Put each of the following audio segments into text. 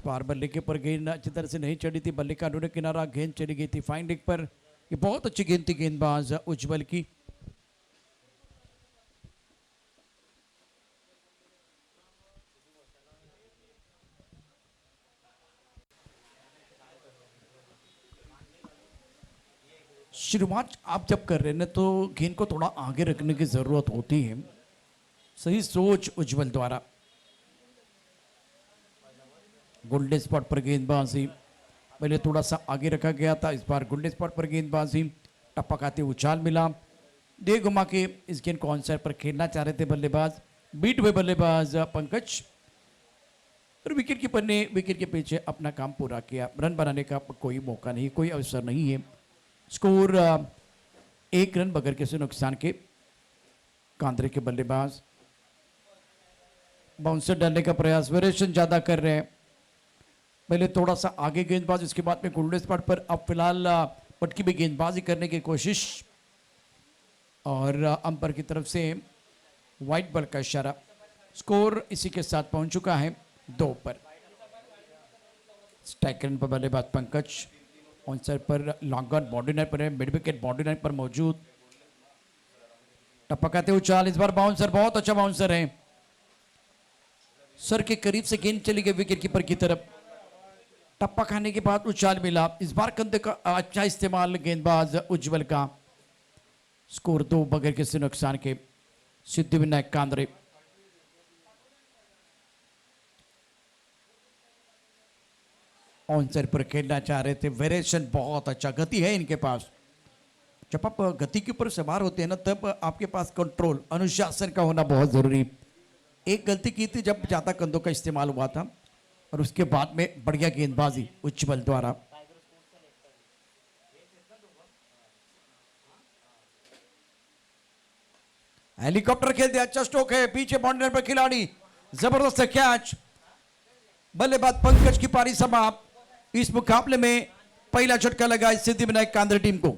बार बल्ले के ऊपर गेंद अच्छी तरह से नहीं चढ़ी थी, बल्ले का अंदरूनी किनारा, गेंद चली गई थी फाइन लेग पर। ये बहुत अच्छी गेंद थी गेंदबाज उज्जवल की। शुरुआत आप जब कर रहे हैं ना तो गेंद को थोड़ा आगे रखने की जरूरत होती है। सही सोच उज्जवल द्वारा। गोल्डन स्पॉट पर गेंदबाजी, पहले थोड़ा सा आगे रखा गया था, इस बार गोल्डन स्पॉट पर गेंदबाजी। टप्पा खाते उछाल मिला, दे घुमा के इस गेंद को ऑन साइड पर खेलना चाह रहे थे बल्लेबाज, बीट हुए बल्लेबाज पंकज। और विकेट कीपर ने विकेट के पीछे अपना काम पूरा किया। रन बनाने का कोई मौका नहीं, कोई अवसर नहीं है। स्कोर 1 रन बगैर किसी नुकसान के। कांद्रे के बल्लेबाज बाउंसर डालने का प्रयास, वेरिएशन ज्यादा कर रहे हैं। पहले थोड़ा सा आगे गेंदबाज, इसके बाद में गोल्डन स्पॉट पर। अब फिलहाल पटकी में गेंदबाजी करने की कोशिश और अंपायर की तरफ से व्हाइट बॉल का इशारा। स्कोर इसी के साथ पहुंच चुका है 2 पर। स्ट्राइक रन पर बल्लेबाज पंकज, ऑन साइड पर लॉन्ग ऑन बाउंड्री लाइन पर है, मिड विकेट बाउंड्री लाइन पर मौजूद। टपकाते उछाल, इस बार बाउंसर, बहुत अच्छा बाउंसर है। सर के करीब से गेंद चली गई विकेट कीपर की तरफ। टप्पा खाने के बाद उछाल मिला, इस बार कंधे का अच्छा इस्तेमाल गेंदबाज उज्जवल का। स्कोर 2 बगैर किसी नुकसान के। सिद्धिविनायक कांद्रे ऑन साइड पर खेलना चाह रहे थे, वेरिएशन बहुत अच्छा, गति है इनके पास। जब आप गति के ऊपर सवार होते हैं ना तब आपके पास कंट्रोल, अनुशासन का होना बहुत जरूरी। एक गलती की थी जब ज्यादा कंधों का इस्तेमाल हुआ था, और उसके बाद में बढ़िया गेंदबाजी उज्जवल द्वारा। हेलीकॉप्टर खेलते, अच्छा स्ट्रोक है, पीछे बाउंड्री पर खिलाड़ी, जबरदस्त कैच। बल्लेबाज पंकज की पारी समाप्त। इस मुकाबले में पहला झटका लगा सिद्धिविनायक कांद्रे टीम को।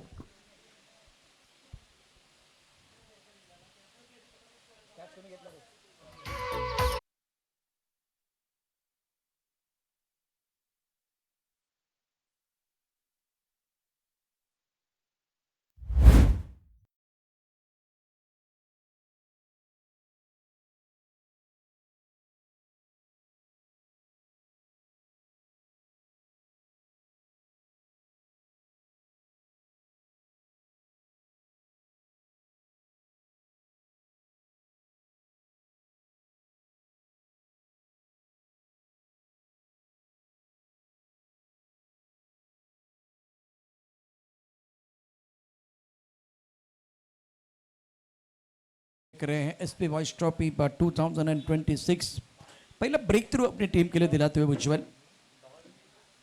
रहे हैं एसपी वॉइस ट्रॉफी 2026। पहला ब्रेक थ्रू अपनी टीम के लिए दिलाते हुए उज्जवल।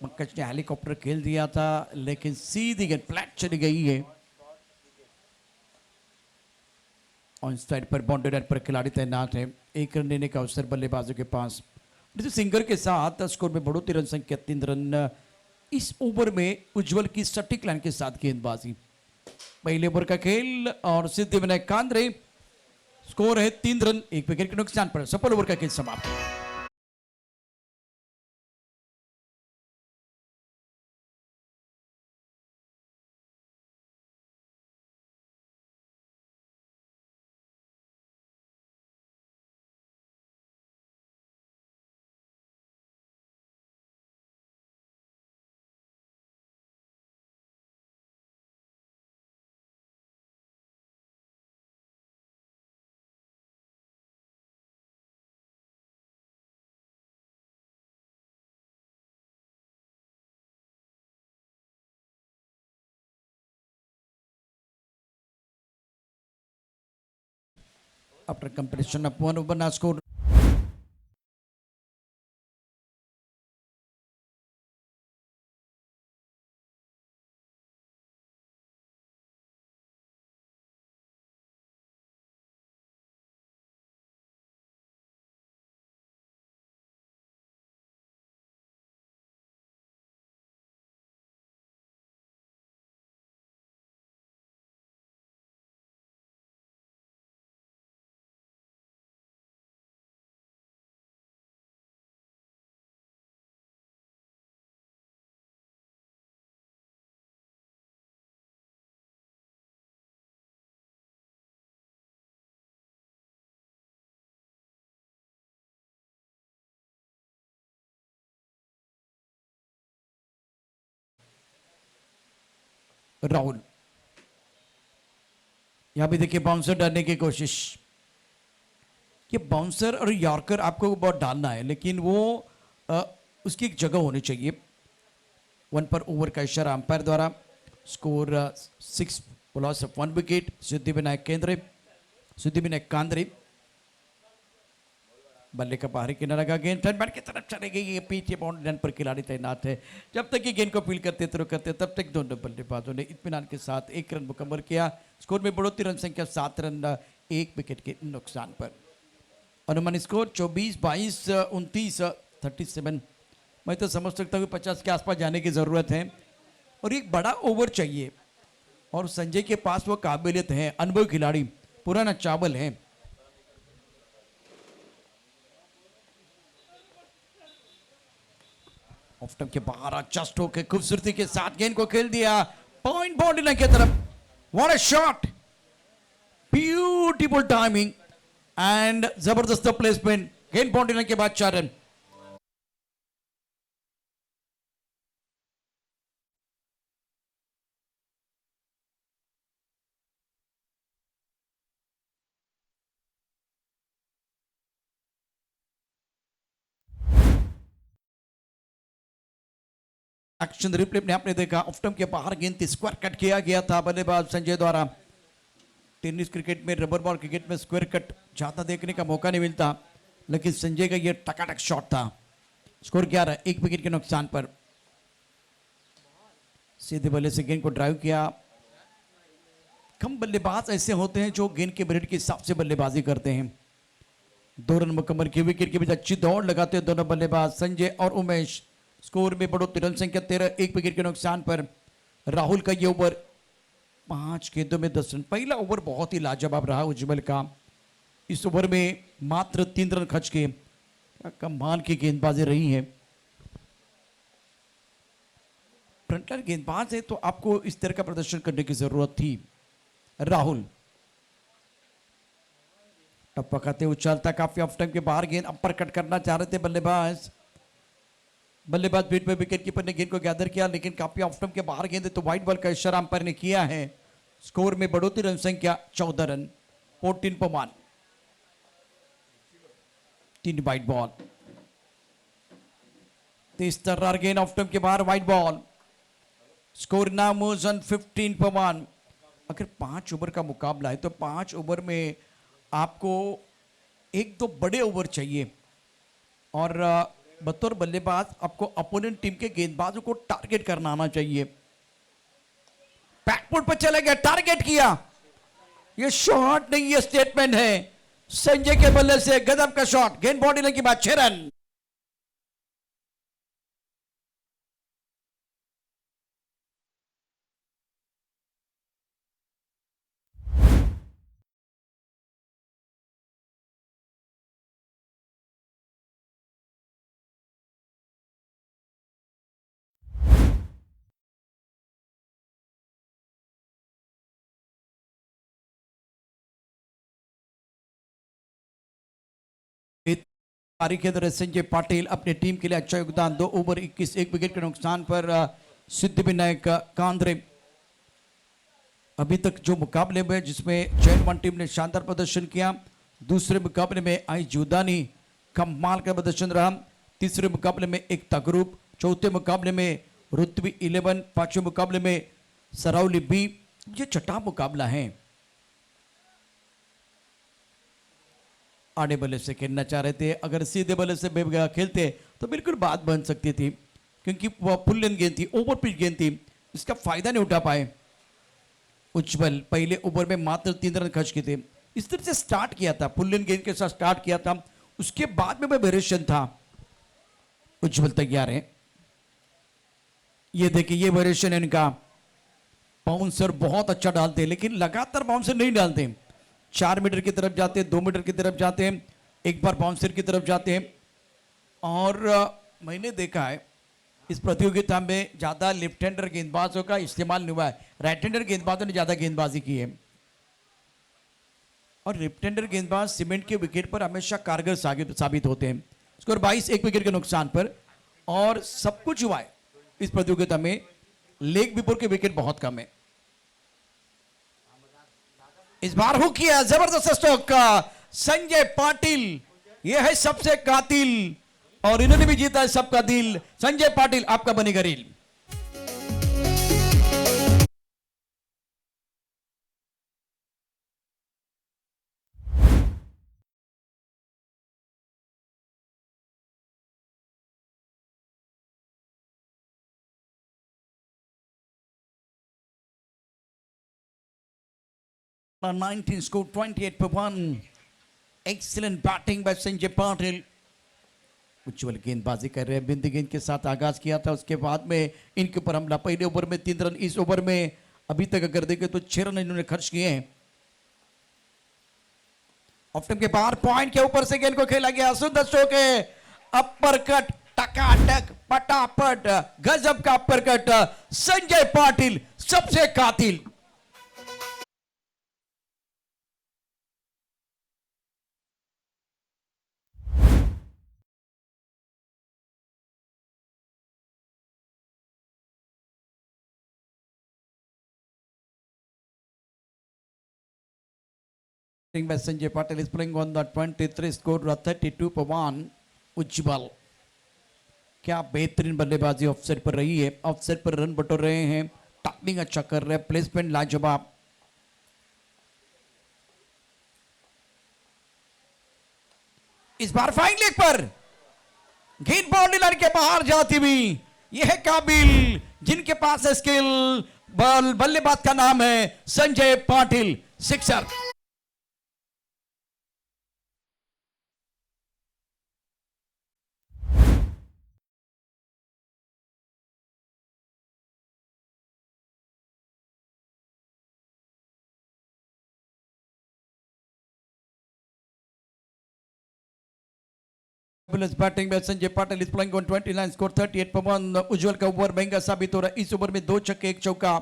पंकज ने हेलीकॉप्टर खेल दिया था लेकिन सीधी गेंद फ्लैट चली गई है। ऑन साइड पर बाउंड्री लाइन पर खिलाड़ी तैनात है। 1 रन लेने का अवसर बल्लेबाजों के पास। सिंगर के साथ स्कोर में बढ़ोतरी, रन संख्या 3 रन। इस ओवर में उज्जवल की सटीक लाइन के साथ गेंदबाजी। पहले ओवर का खेल और सिद्धिविनायक कांद्रे। स्कोर है 3 रन 1 विकेट के नुकसान पर। सफल ओवर का खेल समाप्त। After completion of 1 over, now score Rahul, यहां भी देखिए बाउंसर डालने की कोशिश। ये बाउंसर और यॉर्कर आपको बहुत डालना है, लेकिन वो उसकी एक जगह होनी चाहिए। 1 पर ओवर का इशारा अंपायर द्वारा। Score 6 loss of 1 wicket. Siddhivinayak Kandre बल्ले का बाहरी किनारा का गेंद टर्न बैट की तरफ चले गई। ये पीछे बाउंड्री लाइन पर खिलाड़ी तैनात है। जब तक ये गेंद को फील करते तब तक दोनों बल्लेबाजों ने इत्मीनान के साथ 1 रन मुकम्मल किया। स्कोर में बढ़ोतरी, रन संख्या 7 रन 1 विकेट के नुकसान पर। अनुमानित स्कोर 24, 22, 29, 37। मैं तो समझ सकता हूँ 50 के आसपास जाने की ज़रूरत है और एक बड़ा ओवर चाहिए, और संजय के पास वो काबिलियत है। अनुभवी खिलाड़ी, पुराना चावल है। ऑफ स्टंप के बाहर अच्छा स्ट्रोक है, खूबसूरती के साथ गेंद को खेल दिया पॉइंट बाउंड्री लाइन की तरफ। What a shot, beautiful timing end जबरदस्त प्लेसमेंट। गेंद बाउंड्री लाइन के बाद 4 रन। एक्शन रिप्ले में आपने देखा, ऑफ स्टंप के बाहर गेंद स्क्वायर कट किया गया था बल्लेबाज संजय द्वारा। टेनिस क्रिकेट में, रबर बॉल क्रिकेट में स्क्वायर कट ज्यादा देखने का मौका नहीं मिलता, लेकिन संजय का यह टकाटक शॉट था। स्कोर 11, 1 विकेट के नुकसान पर। सीधे बल्ले से गेंद को ड्राइव किया। कम बल्लेबाज ऐसे होते हैं जो गेंद के मिनट के हिसाब से बल्लेबाजी करते हैं। 2 रन मुकम्मल किए। विकेट के बीच अच्छी दौड़ लगाते हैं दोनों बल्लेबाज संजय और उमेश। स्कोर में बढ़ोतरी, रन संख्या 13, 1 विकेट के नुकसान पर। राहुल का ये ओवर 5 गेंदों में 10 रन। पहला ओवर बहुत ही लाजवाब रहा उज्जवल का। इस ओवर में मात्र 3 रन खर्च के कमाल की गेंदबाजी रही है। फ्रंटलाइन गेंदबाज है तो आपको इस तरह का प्रदर्शन करने की जरूरत थी। राहुल टप्पा खाते उछालता, काफी ऑफ टाइम के बाहर गेंद अपर कट करना चाह रहे थे बल्लेबाज। बल्लेबाज बीट में विकेट कीपर ने गेंद को गैदर किया, लेकिन काफी ऑफ टाइम के बाहर गेंद है तो व्हाइट बॉल का इशारा अंपायर ने किया है। स्कोर में बढ़ोतरी, रन संख्या 14 रन 14 पर 1। 3 व्हाइट बॉल। तेज तर्रार गेंद ऑफ टाइम के बाहर, white ball. Score now moves on 15 पर 1। अगर 5 ओवर का मुकाबला है तो 5 ओवर में आपको 1-2 बड़े ओवर चाहिए, और बतौर बल्लेबाज आपको अपोनेंट टीम के गेंदबाजों को टारगेट करना आना चाहिए। बैकफुट पर चले गए, टारगेट किया। ये शॉट नहीं, ये स्टेटमेंट है। संजय के बल्ले से गजब का शॉट। गेंद बॉडी लाइन के बाद 6 रन। पारी के अंदर संजय पाटिल अपनी टीम के लिए अच्छा योगदान। 2 ओवर 21, 1 विकेट के नुकसान पर। सिद्धिविनायक कांद्रे अभी तक जो मुकाबले में, जिसमें चैनवन टीम ने शानदार प्रदर्शन किया। दूसरे मुकाबले में आई जुदानी कमाल का प्रदर्शन रहा। तीसरे मुकाबले में एक तगरूप। चौथे मुकाबले में रुतबी 11। पांचवें मुकाबले में सरावली बी। ये छठा मुकाबला है। आड़े बल्ले से खेलना चाह रहे थे, अगर सीधे बल्ले से खेलते तो बिल्कुल बात बन सकती थी, क्योंकि वह फुल लेंथ गेंद थी, ओवर पिच गेंद थी, इसका फायदा नहीं उठा पाए। उज्जवल पहले ओवर में मात्र 3 रन खर्च किए थे। इस तरह से स्टार्ट किया था, फुल लेंथ गेंद के साथ स्टार्ट किया था, उसके बाद में वेरिएशन था। उज्जवल तैयार है। ये देखिए, ये वेरिएशन है इनका। बाउंसर बहुत अच्छा डालते हैं, लेकिन लगातार बाउंसर नहीं डालते। 4 मीटर की तरफ जाते हैं, 2 मीटर की तरफ जाते हैं, एक बार बाउंसर की तरफ जाते हैं। और मैंने देखा है इस प्रतियोगिता में ज्यादा लेफ्ट हैंडर गेंदबाजों का इस्तेमाल नहीं हुआ है, राइट हैंडर गेंदबाजों ने ज्यादा गेंदबाजी की है। और लेफ्ट हैंडर गेंदबाज सीमेंट के विकेट पर हमेशा कारगर साबित होते हैं। स्कोर 22, 1 विकेट के नुकसान पर। और सब कुछ हुआ है इस प्रतियोगिता में, लेग बिफोर के विकेट बहुत कम है। इस बार हुक किया जबरदस्त स्ट्रोक का संजय पाटिल, ये है सबसे कातिल और इन्होंने भी जीता है सबका दिल। संजय पाटिल आपका बनेगा reel. On 19 score 28 per 1. Excellent batting by Sanjay Patil. उज्जवल गेंदबाजी कर रहे हैं, बिंदी गेंद के साथ आगाज किया था, उसके बाद में इनके ऊपर हमला। पहले ओवर में 3 रन, इस ओवर में अभी तक अगर देखें तो 6 रन इन्होंने खर्च किए हैं। ऑफ टाइम के बाहर पॉइंट के ऊपर से गेंद को खेला गया, सुंदर स्ट्रोक है, अपर कट टकाटक पटापट गजब का अपर कट। संजय पाटिल सबसे कातिल। by Sanjay Patil is playing on the 23 score 32 per 1. उज्जवल क्या बेहतरीन बल्लेबाजी ऑफसाइड पर रही है, ऑफसाइड पर रन बटोर रहे हैं, टाइमिंग अच्छा कर रहे हैं, प्लेसमेंट लाजवाब। इस बार फाइन लेग पर गेंद बाउंड्री लाइन के बाहर जाती हुई, यह है काबिल जिनके पास है स्किल, बल्लेबाज का नाम है संजय पाटिल, सिक्सर। बैटिंग में Sanjay Patil is playing on 29 score 38 पर 1। उज्जवल का ओवर महंगा साबित हो रहा है, इस ओवर में 2 छक्के 1 चौका।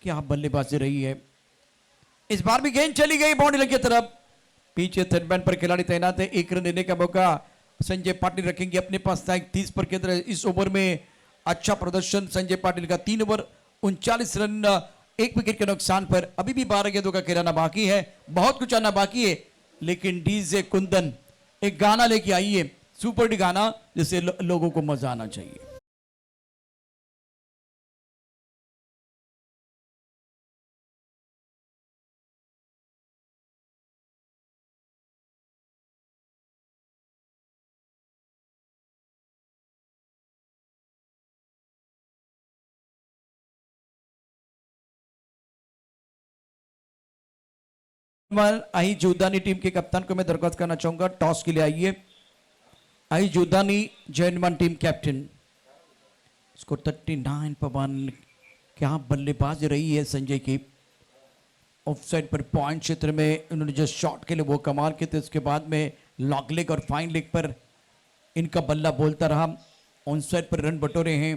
क्या बल्लेबाजी रही है, इस बार भी गेंद चली गई बाउंड्री लाइन की तरफ, पीछे थर्ड मैन पर खिलाड़ी तैनात है, 1 रन लेने का मौका संजय पाटिल रखेंगे अपने पास। 30 पर केंद्र, इस ओवर में अच्छा प्रदर्शन संजय पाटिल का, 3 ओवर 39 रन 1 विकेट के नुकसान पर। अभी भी 12 गेंदों का खिलाना बाकी है, बहुत कुछ आना बाकी है, लेकिन डीजे कुंदन एक गाना लेके आइए, सुपर हिट गाना जिससे लोगों को मजा आना चाहिए। आई जोधानी टीम के कप्तान को मैं दरख्वास्त करना चाहूंगा, टॉस के लिए आइए। आई जोधानी जैनमान टीम कैप्टन, स्कोर 39 पर 1। क्या बल्लेबाज रही है संजय की, ऑफसाइड पर पॉइंट क्षेत्र में उन्होंने जो शॉट के लिए वो कमाल किए थे, उसके बाद में लॉन्ग लेग और फाइन लेग पर इनका बल्ला बोलता रहा। ऑन साइड पर रन बटोरे हैं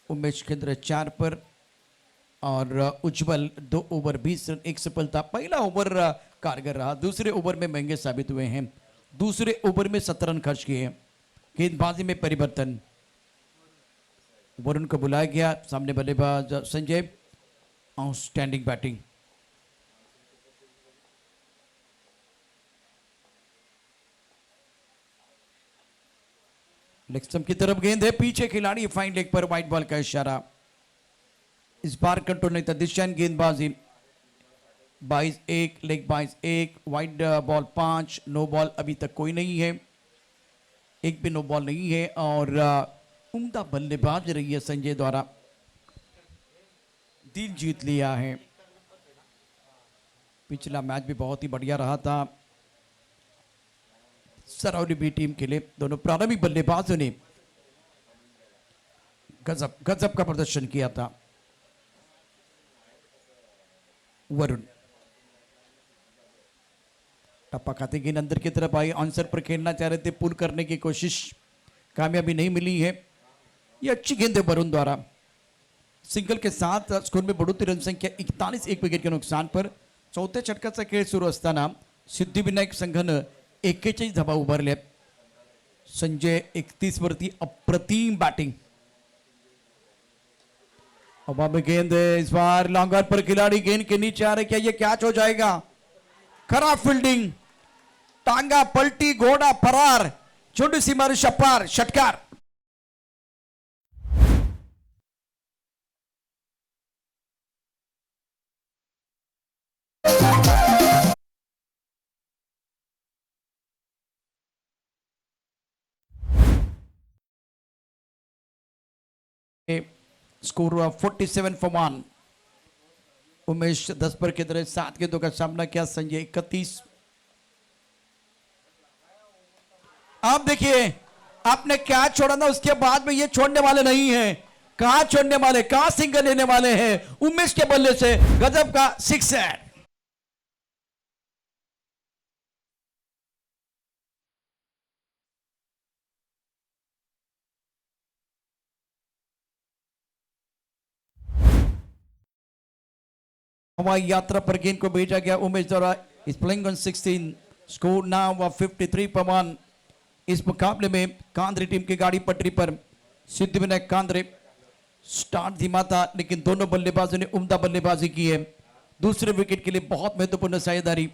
उमेश केंद्र 4 पर और उज्जवल 2 ओवर 20 रन 1 सफलता। पहला ओवर कारगर रहा, दूसरे ओवर में महंगे साबित हुए हैं, दूसरे ओवर में 17 रन खर्च किए। गेंदबाजी में परिवर्तन, वरुण को बुलाया गया, सामने बल्लेबाज Sanjay, outstanding batting. Leg stump की तरफ गेंद है, पीछे खिलाड़ी, फाइन लेग पर वाइट बॉल का इशारा। इस बार कंट्रोल नहीं था, दिशान गेंदबाजी 22-1, leg 22-1, wide ball 5, no ball अभी तक कोई नहीं है, एक भी नो बॉल नहीं है और उम्दा बल्लेबाज रही है संजय द्वारा, दिल जीत लिया है। पिछला मैच भी बहुत ही बढ़िया रहा था सरौली बी टीम के लिए, दोनों प्रारंभिक बल्लेबाजों ने गजब गजब का प्रदर्शन किया था। वरुण टप्पा खाते गेंद अंदर की तरफ आई, आंसर पर खेलना चाह रहे थे, पुल करने की कोशिश कामयाबी नहीं मिली है। ये अच्छी गेंद है वरुण द्वारा, सिंगल के साथ स्कोर में बढ़ोतरी, रन संख्या 41 1 विकेट के नुकसान पर। चौथ्या षटकाचा खेळ सुरू असताना सिद्धिविनायक संघानं 41 धावा उभारल्या। संजय 31 वरती अप्रतिम बॅटिंग, अब अब गेंद है इस बार लॉन्ग ऑन पर खिलाड़ी गेंद के नीचे आ रहे, क्या ये कैच हो जाएगा? खराब फील्डिंग, टांगा पलटी, घोड़ा फरार, छोटी सी मारी छप्पर, षटकार। स्कोर 47-1। उमेश 10 पर की तरह 7 गेंदों का सामना किया, संजय 31। आप देखिए, आपने क्या छोड़ा ना, उसके बाद में ये छोड़ने वाले नहीं है। कहां छोड़ने वाले, कहां सिंगल लेने वाले हैं। उमेश के बल्ले से गजब का सिक्सर। हवाई यात्रा पर गेंद को भेजा गया उमेश द्वारा। इस प्लेइंग ऑन 16, स्कोर नाउ 53-1। इस मुकाबले में कांद्रे टीम की गाड़ी पटरी पर। सिद्धिविनायक कांद्रे स्टार्ट धीमा था, लेकिन दोनों बल्लेबाजों ने उम्दा बल्लेबाजी की है। दूसरे विकेट के लिए बहुत महत्वपूर्ण साझेदारी।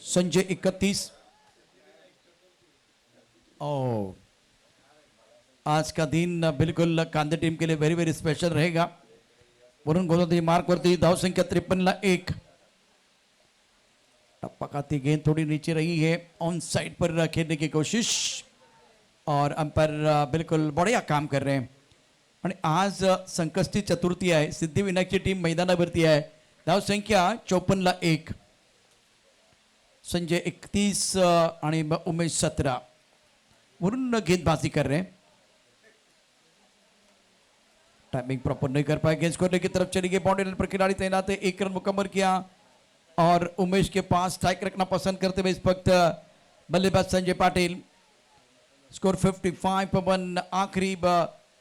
संजय 31। और आज का दिन बिल्कुल कांद्रे टीम के लिए वेरी वेरी स्पेशल रहेगा। वरून गोलंदाजी मार्क वरती धाव संख्या 53-1। टप्पा खाती गेंद थोड़ी नीचे रही है, ऑन साइड पर खेलने की कोशिश, और अंपायर बिल्कुल बढ़िया काम कर रहे हैं। आणि आज संकष्टी चतुर्थी आहे, सिद्धिविनायकची टीम मैदानावरती आहे। धाव संख्या 54-1। संजय 31 आणि उमेश 17 वरून गेंदबाजी कर रहे हैं। टाइमिंग प्रॉपर नहीं कर पाए, गेंद स्कोर की तरफ चली गई, बाउंड्री लाइन पर खिलाड़ी तैनात है। 1 रन मुकम्मल किया और उमेश के पास स्ट्राइक रखना पसंद करते हुए इस वक्त बल्लेबाज संजय पाटिल। स्कोर 55-1। आखिरी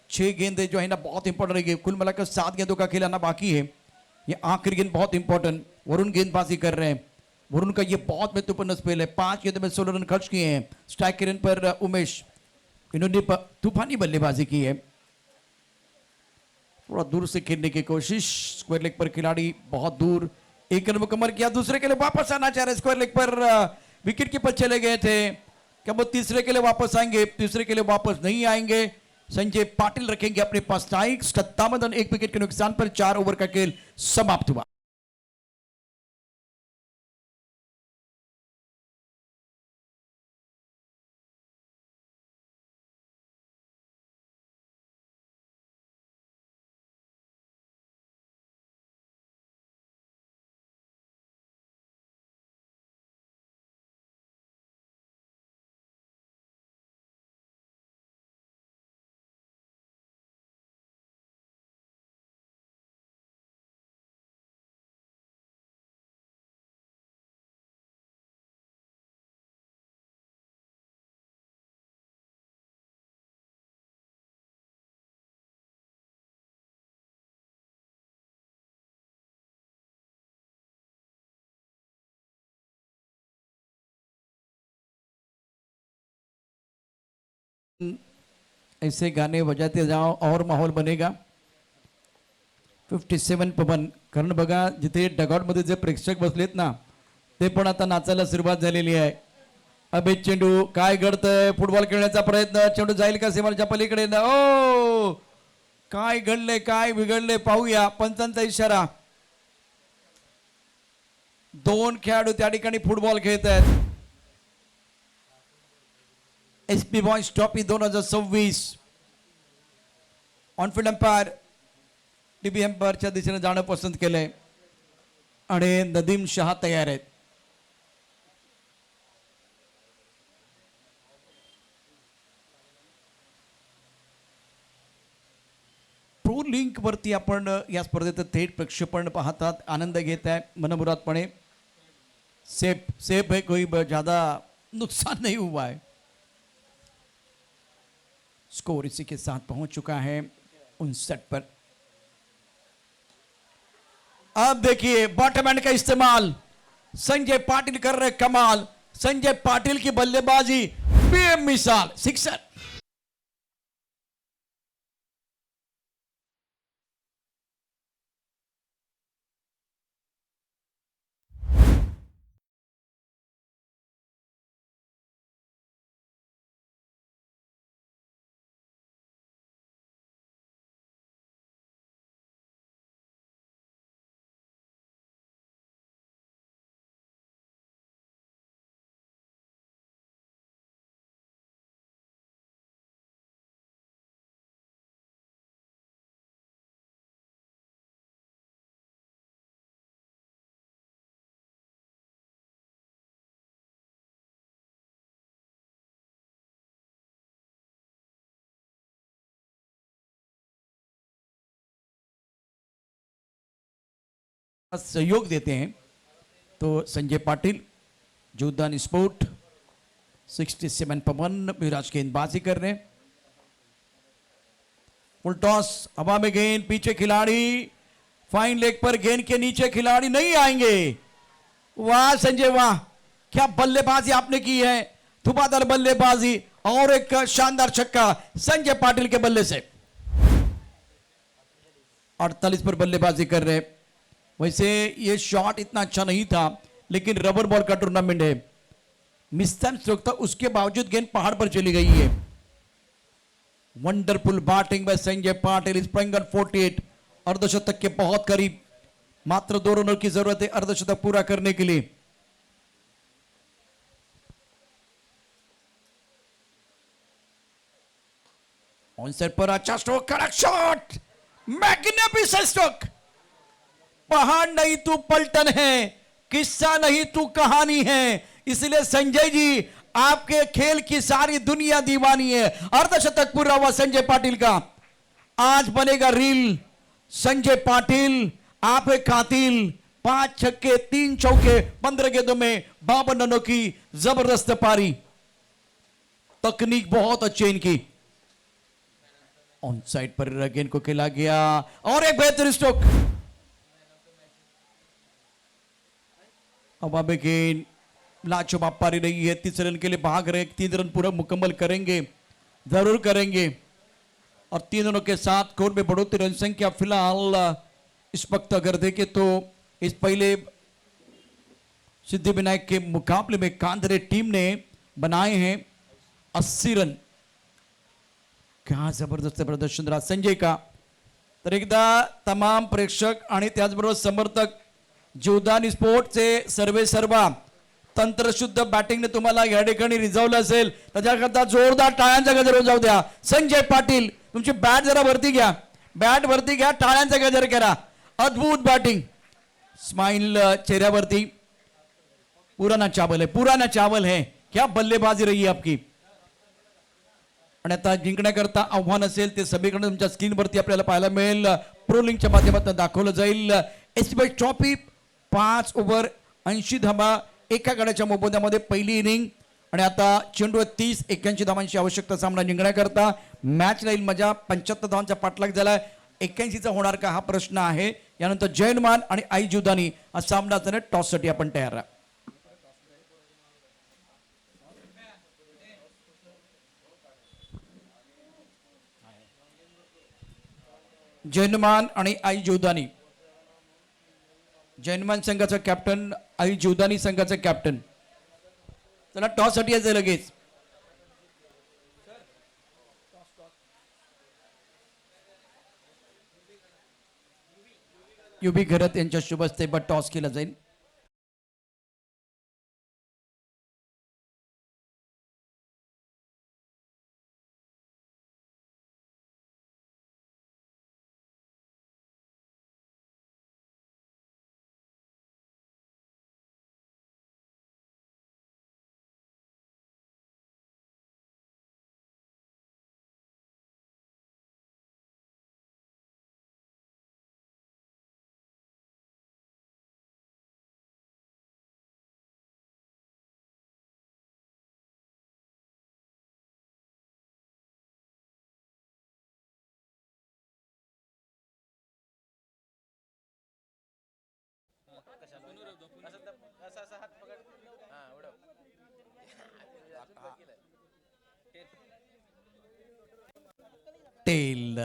6 गेंदें जो है ना बहुत इंपॉर्टेंट रहेगी। कुल मिलाकर 7 गेंदों का खिलाना बाकी है, ये आखिरी गेंद बहुत इंपॉर्टेंट। वरुण गेंदबाजी कर रहे हैं, वरुण का ये बहुत महत्वपूर्ण स्पेल है। 5 गेंदों में 16 रन खर्च किए हैं। स्ट्राइक के रन पर उमेश, इन्होंने तूफानी बल्लेबाजी की है। थोड़ा दूर से खेलने की कोशिश, स्क्वायर लेग पर खिलाड़ी बहुत दूर। 1 रन मुकम्मल किया, दूसरे के लिए वापस आना चाह रहे। स्क्वायर लेग पर विकेट कीपर चले गए थे, क्या वो तीसरे के लिए वापस आएंगे? तीसरे के लिए वापस नहीं आएंगे। संजय पाटिल रखेंगे अपने पास स्ट्राइक। 57 रन 1 विकेट के नुकसान पर 4 ओवर का खेल समाप्त हुआ। ऐसे गाने बजाते जाओ और माहौल बनेगा। 57-1। कारण बघा जिथे डगआउट मध्ये जे प्रेक्षक बसलेत ना, ते पण आता नाचायला सुरुवात झालेली आहे। अबे चेंडू काय घडतंय, फुटबॉल खेळण्याचा प्रयत्न, चेंडू जाईल का सीमाच्या पलीकडे? ओ काय घडले, काय बिघडले पाहूया। पंचांचा इशारा, 2 खेळाडू त्या ठिकाणी फुटबॉल खेळत आहेत। SP boys trophy 2026 on field umpire TV अंपायरच्या दिशेने जाणं पसंत केलंय आणि नदीम शहा तयार आहेत। प्रो लिंक वरती आपण या स्पर्धेचं थेट प्रक्षेपण पाहतात, आनंद घेत आहे मनमुरादपणे। सेफ है, कोई ज्यादा नुकसान नहीं हुआ है। स्कोर इसी के साथ पहुंच चुका है 59 पर। अब देखिए बॉटम एंड का इस्तेमाल, संजय पाटिल कर रहे कमाल। संजय पाटिल की बल्लेबाजी बेमिसाल, सिक्सर। सहयोग देते हैं तो संजय पाटिल जोधान स्पोर्ट 67 पर 1 विराज गेंदबाजी कर रहे हैं। फुल टॉस हवा में गेंद, पीछे खिलाड़ी फाइन लेग पर, गेंद के नीचे खिलाड़ी नहीं आएंगे। वाह संजय वाह, क्या बल्लेबाजी आपने की है, धुआंधार बल्लेबाजी और एक शानदार छक्का संजय पाटिल के बल्ले से। 48 पर बल्लेबाजी कर रहे। वैसे ये शॉट इतना अच्छा नहीं था लेकिन रबर बॉल का टूर्नामेंट है, मिस्टर स्ट्रोक था, उसके बावजूद गेंद पहाड़ पर चली गई है। Wonderful batting bye Sanjay Patil, spring on 48, अर्धशतक के बहुत करीब, मात्र 2 रनों की जरूरत है अर्धशतक पूरा करने के लिए। ऑन सेट पर अच्छा स्ट्रोक, कड़क शॉट, मैग्निफिसेंट स्ट्रोक। पहाड़ नहीं तू पलटन है, किस्सा नहीं तू कहानी है, इसलिए संजय जी आपके खेल की सारी दुनिया दीवानी है। अर्धशतक पूरा हुआ संजय पाटिल का, आज बनेगा रील। संजय पाटिल आप एक कातिल, 5 छक्के 3 चौके 15 गेंदों में 52 रनों की जबरदस्त पारी, तकनीक बहुत अच्छी इनकी। ऑन साइड पर गेंद को खेला गया और एक बेहतरीन स्ट्रोक, अब अब गेंद लाजवाब पारी रही है। 30 रन के लिए भाग रहे, 3 रन पूरा मुकम्मल करेंगे, जरूर करेंगे और 3 रनों के साथ स्कोर में बढ़ोतरी। रन संख्या फिलहाल इस वक्त अगर देखें तो इस पहले सिद्धिविनायक के मुकाबले में कांधरे टीम ने बनाए हैं 80 रन। क्या जबरदस्त प्रदर्शन रहा संजय का। तर एकदा तमाम प्रेक्षक आणि त्याचबरोबर समर्थक जोधान स्पोर्टचे सर्वे सर्वा तंत्रशुद्ध बॅटिंगने तुम्हाला या ठिकाणी रिझवलं असेल, त्याच्याकरता जोरदार टाळ्यांचा गजर जाऊ द्या। संजय पाटिल तुमची बॅट जरा वरती घ्या, बॅट वरती घ्या, टाळ्यांचा गजर करा। अद्भुत बॅटिंग, स्माइल चेहऱ्यावरती, पुराना चावल है, पुराना चावल है, क्या बल्लेबाजी रही है आपकी। आणि आता जिंकण्याकरता आव्हान असेल ते सगळीकडे तुमच्या स्क्रीनवरती आपल्याला पाहायला मिळेल, प्रो लिंकच्या माध्यमातून दाखवलं जाईल। एसबीआय ट्रॉफी 5 ओव्हर 80 धावा एका गड्याच्या मोबदल्यामध्ये पहिली इनिंग, आणि आता चेंडू 30-81 धावांची आवश्यकता सामना जिंकण्याकरता। मॅच राहील मजा, 75 धावांचा पाठलाग झाला, 81चा होणार का हा प्रश्न आहे। यानंतर जयनमान आणि आई जुदानी हा सामना असणार, टॉससाठी आपण तयार राहा। जैनमान आणि आई जोधानी, जैनमान संघाचा कॅप्टन, आई जोधानी संघाचा कॅप्टन। चला टॉस साठी यायचं लगेच। युबी घरत यांच्या शुभ हस्ते टॉस केला जाईल। टेल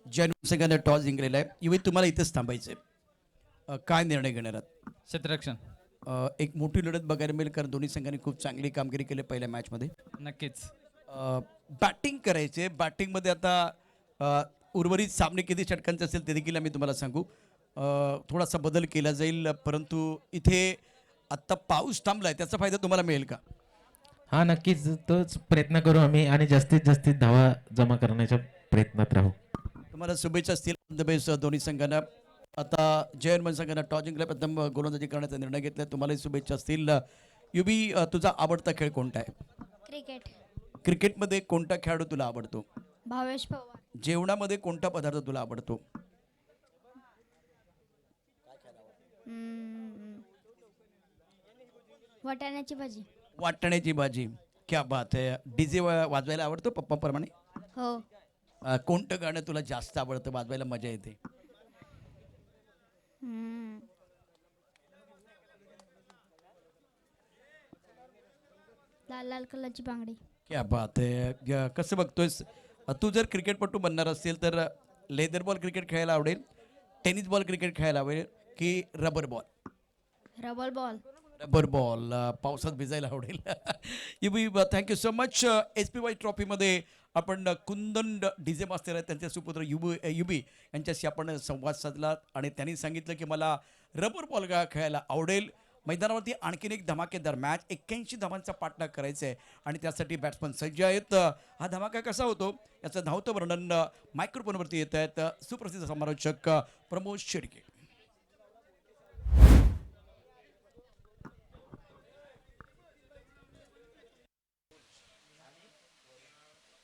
जैन संघाने टॉस जिंकलेला आहे। युवी तुम्हाला इथेच थांबायचंय, काय निर्णय घेणार आहात? क्षेत्ररक्षण एक मोठी लढत बघायला मिळेल कारण दोन्ही संघांनी खूप चांगली कामगिरी केली पहिल्या मॅचमध्ये। नक्कीच। बॅटिंग करायचे, बॅटिंगमध्ये आता उर्वरित सामने किती षटकांचे असेल ते देखील आम्ही तुम्हाला सांगू, थोडासा बदल केला जाईल, परंतु इथे आत्ता पाऊस थांबलाय, त्याचा फायदा तुम्हाला मिळेल का? हा नक्कीच, तोच प्रयत्न करू आम्ही आणि जास्तीत जास्त धावा जमा करण्याच्या प्रयत्नात राहू। तुम्हाला शुभेच्छा असतील द बेस्ट दोन्ही संघांना। आता जयनमन संघाने टॉस जिंकल्या, प्रथम गोलंदाजी करण्याचा निर्णय घेतला, तुम्हालाही शुभेच्छा असतील। युबी तुझा आवडता खेळ कोणता आहे? क्रिकेट। क्रिकेटमध्ये कोणता खेळाडू तुला आवडतो? भावेश पवार। जेवणामध्ये कोणता पदार्थ तुला आवडतो? हम्म, वाटाण्याची भाजी. वाटण्याची भाजी. क्या बात आहे. डीजे वाजवायला आवडतो पप्पाप्रमाणे? हो. कोणतं गाणं तुला जास्त आवडतं, वाजवायला मजा येते? हम्म, लाल लाल कलरची बांगडी. क्या बात आहे. कसं बघतोयस, तू जर क्रिकेटपटू बनणार असेल तर लेदर बॉल क्रिकेट खेळायला आवडेल, टेनिस बॉल क्रिकेट खेळायला आवडेल की rubber ball? Rubber ball. Rubber ball. पावसात भिजायला आवडेल. युबी, thank you so much. S P Y ट्रॉफीमध्ये आपण कुंदन डीजे मास्टर आहेत, त्यांचे सुपुत्र युबी यांच्याशी आपण संवाद साधला आणि त्यांनी सांगितलं की मला रबर बॉल खेळायला आवडेल. मैदानावरती आणखीन एक धमाकेदार मॅच, 81 धावांचा पाठलाग करायचा आहे आणि त्यासाठी बॅट्समन सज्ज आहेत. हा धमाका कसा होतो याचं धावतं वर्णन मायक्रोफोनवरती येत आहेत सुप्रसिद्ध समालोचक Pramod Shedke.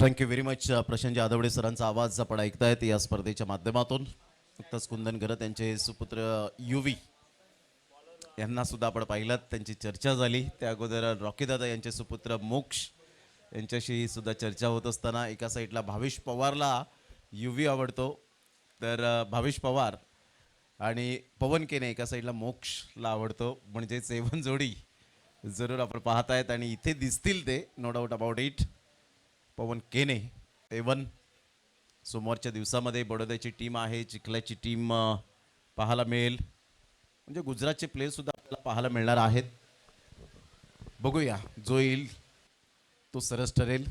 Thank you very much. Prashant Adawade सरांचा आवाज आपण ऐकतायत या स्पर्धेच्या माध्यमातून. नुकताच कुंदन घरत यांचे सुपुत्र युवी यांना सुद्धा आपण पाहिलं, त्यांची चर्चा झाली. त्या अगोदर रॉकीदादा यांचे सुपुत्र मोक्ष यांच्याशी सुद्धा चर्चा होत असताना एका साईडला भावेश पवारला युवी आवडतो, तर भावेश पवार आणि पवन केने एका साईडला मोक्षला आवडतो. म्हणजे सेवन जोडी जरूर आपण पाहतायत आणि इथे दिसतील ते, नो डाऊट अबाउट इट. पवन केने एवन. सोमवारच्या दिवसामध्ये बडोद्याची टीम आहे, चिखल्याची टीम पाहायला मिळेल. म्हणजे गुजरातचे प्लेयर सुद्धा आपल्याला पाहायला मिळणार आहेत. बघूया जो येईल तो सरस ठरेल,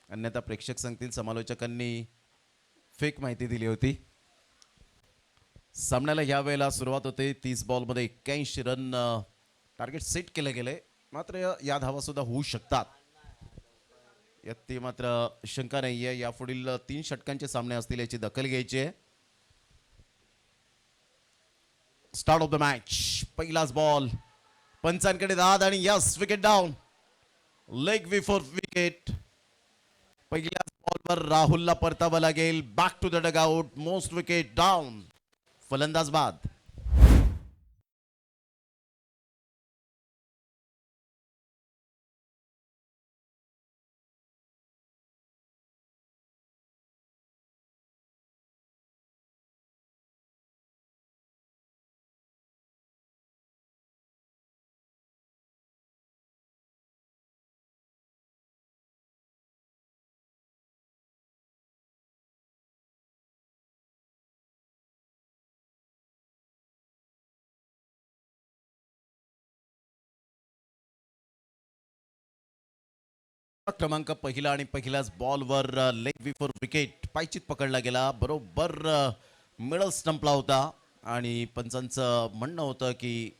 अन्यथा प्रेक्षक सांगतील. समालोचकांनी फेक माहिती दिली होती. सामन्याला या वेळेला सुरुवात होते. 30 बॉलमध्ये 81 रन टार्गेट सेट केलं गेलंय. मात्र या धावा सुद्धा होऊ शकतात यात ते मात्र शंका नाही आहे. यापुढील 3 षटकांचे सामने असतील याची दखल घ्यायची आहे. Start of the match. पहिलाच बॉल, पंचांकडे दाद आणि yes, wicket down. Leg before wicket. पहिल्याच बॉलवर राहुलला परतावं लागेल. Back to the dugout. Most wicket down. फलंदाज बाद. क्रमांक पहिला आणि पहिल्याच बॉलवर लेग बिफोर विकेट पायचीत पकडला गेला. बरोबर मिडल स्टंपला होता आणि पंचांचं म्हणणं होतं की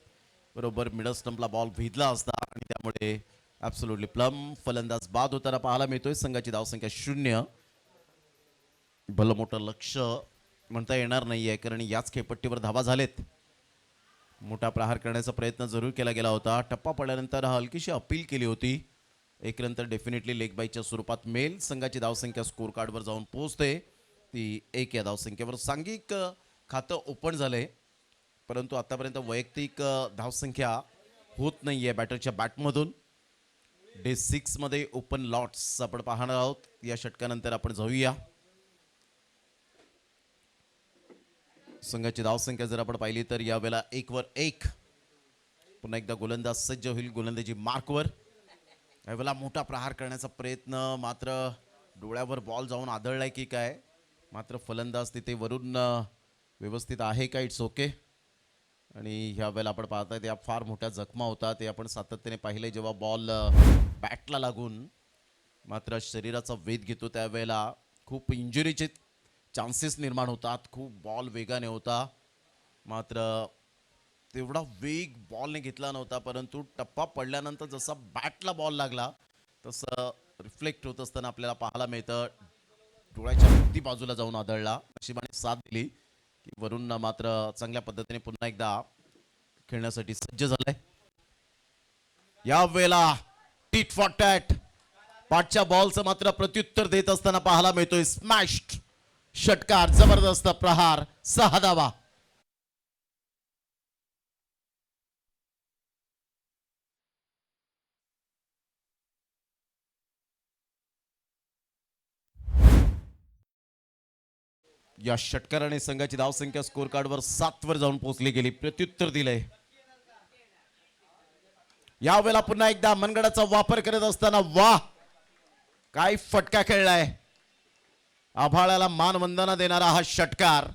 बरोबर मिडल स्टंपला बॉल भिजला असता आणि त्यामुळे ॲब्सोल्युटली प्लम. फलंदाज बाद होताना पाहायला मिळतोय. संघाची धावसंख्या 0. भलं मोठं लक्ष म्हणता येणार नाही आहे, कारण याच खेळपट्टीवर धावा झालेत. मोठा प्रहार करण्याचा प्रयत्न जरूर केला गेला होता. टप्पा पडल्यानंतर हलकीशी अपील केली होती. एक नंतर डेफिनेटली लेग बायच्या स्वरूपात मेल. संघाची धावसंख्या स्कोर कार्डवर जाऊन पोहोचते ती 1 या धावसंख्येवर. सांघिक खातं ओपन झालंय, परंतु आतापर्यंत वैयक्तिक धावसंख्या होत नाही आहे बॅटरच्या बॅटमधून. डे 6 मध्ये ओपन लॉट्स आपण पाहणार आहोत. या षटकानंतर आपण जाऊया. संघाची धावसंख्या जर आपण पाहिली तर यावेळेला 1 वर 1. पुन्हा एकदा गोलंदाज सज्ज होईल गोलंदाजी मार्कवर. यावेळेला मोठा प्रहार करण्याचा प्रयत्न, मात्र डोळ्यावर बॉल जाऊन आदळलाय की काय. मात्र फलंदाज तिथे वरून व्यवस्थित आहे का, इट्स ओके. आणि ह्या वेळेला आपण पाहताय त्या फार मोठ्या जखमा होतात. ते आपण सातत्याने पाहिले जेव्हा बॉल बॅटला लागून मात्र शरीराचा वेध घेतो त्यावेळेला खूप इंजुरीचे चान्सेस निर्माण होतात. खूप बॉल वेगाने होता, मात्र तेवढा वेग बॉलने घेतला नव्हता. परंतु टप्पा पडल्यानंतर जसा बॅटला बॉल लागला तसं रिफ्लेक्ट होत असताना आपल्याला पाहायला मिळतं डोळ्याच्या अगदी बाजूला जाऊन आदळला. नशिबाने साथ दिली की वरून मात्र चांगल्या पद्धतीने पुन्हा एकदा खेळण्यासाठी सज्ज झालाय. या वेळेला टीट फॉर टॅट पाठच्या बॉलचं मात्र प्रत्युत्तर देत असताना पाहायला मिळतोय. स्मॅश्ड षटकार, जबरदस्त प्रहार, 6 धावा. या षटकाराने संघाची धावसंख्या स्कोर कार्डवर 7 वर जाऊन पोहोचली गेली. प्रत्युत्तर दिलंय. यावेळेला पुन्हा एकदा मनगडाचा वापर करत असताना वाह काय फटका खेळलाय. आभाळाला मानवंदना देणारा हा षटकार.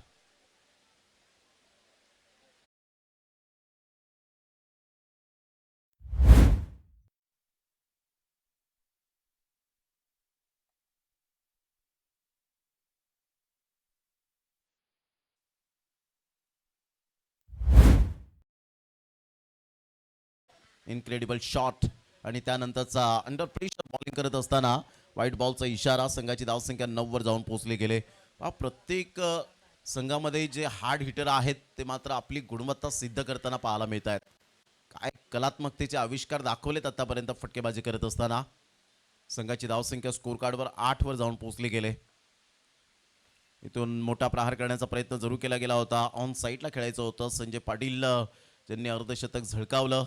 इनक्रेडिबल शॉट आणि त्यानंतरचा अंडर प्रेशर बॉलिंग करत असताना व्हाईट बॉलचा इशारा. संघाची धावसंख्या 9 वर जाऊन पोहोचली गेले. प्रत्येक संघामध्ये जे हार्ड हिटर आहेत ते मात्र आपली गुणवत्ता सिद्ध करताना पाहायला मिळत आहेत. काय कलात्मकतेचे आविष्कार दाखवलेत आतापर्यंत फटकेबाजी करत असताना. संघाची धावसंख्या स्कोर कार्डवर 8 वर जाऊन पोहोचली गेले. इथून मोठा प्रहार करण्याचा प्रयत्न जरूर केला गेला होता. ऑन साईडला खेळायचं होतं. संजय पाटील ज्यांनी अर्धशतक झळकावलं.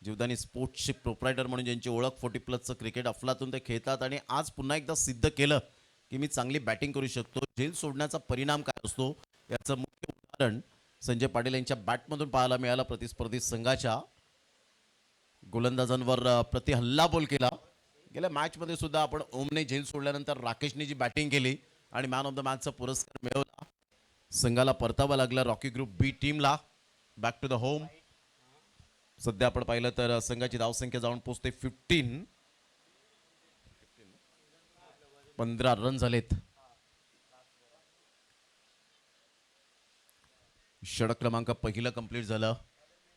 जीवदानी स्पोर्ट्सचे प्रोप्रायटर म्हणून ज्यांची ओळख 40+ क्रिकेट अफलातून ते खेळतात आणि आज पुन्हा एकदा सिद्ध केलं की मी चांगली बॅटिंग करू शकतो. झेल सोडण्याचा परिणाम काय असतो याचं मुख्य उदाहरण संजय पाटील यांच्या बॅटमधून पाहायला मिळालं. प्रतिस्पर्धी संघाच्या गोलंदाजांवर प्रतिहल्ला बोल केला. गेल्या मॅचमध्ये सुद्धा आपण ओमने झेल सोडल्यानंतर राकेशने जी बॅटिंग केली आणि मॅन ऑफ द मॅचचा पुरस्कार मिळवला. संघाला परतावा लागला रॉकी ग्रुप बी टीमला. Back to the home. सध्या आपण पाहिलं तर संघाची धावसंख्या जाऊन पोहोचते 15 रन झालेत. षटक क्रमांक पहिलं कंप्लीट झालं.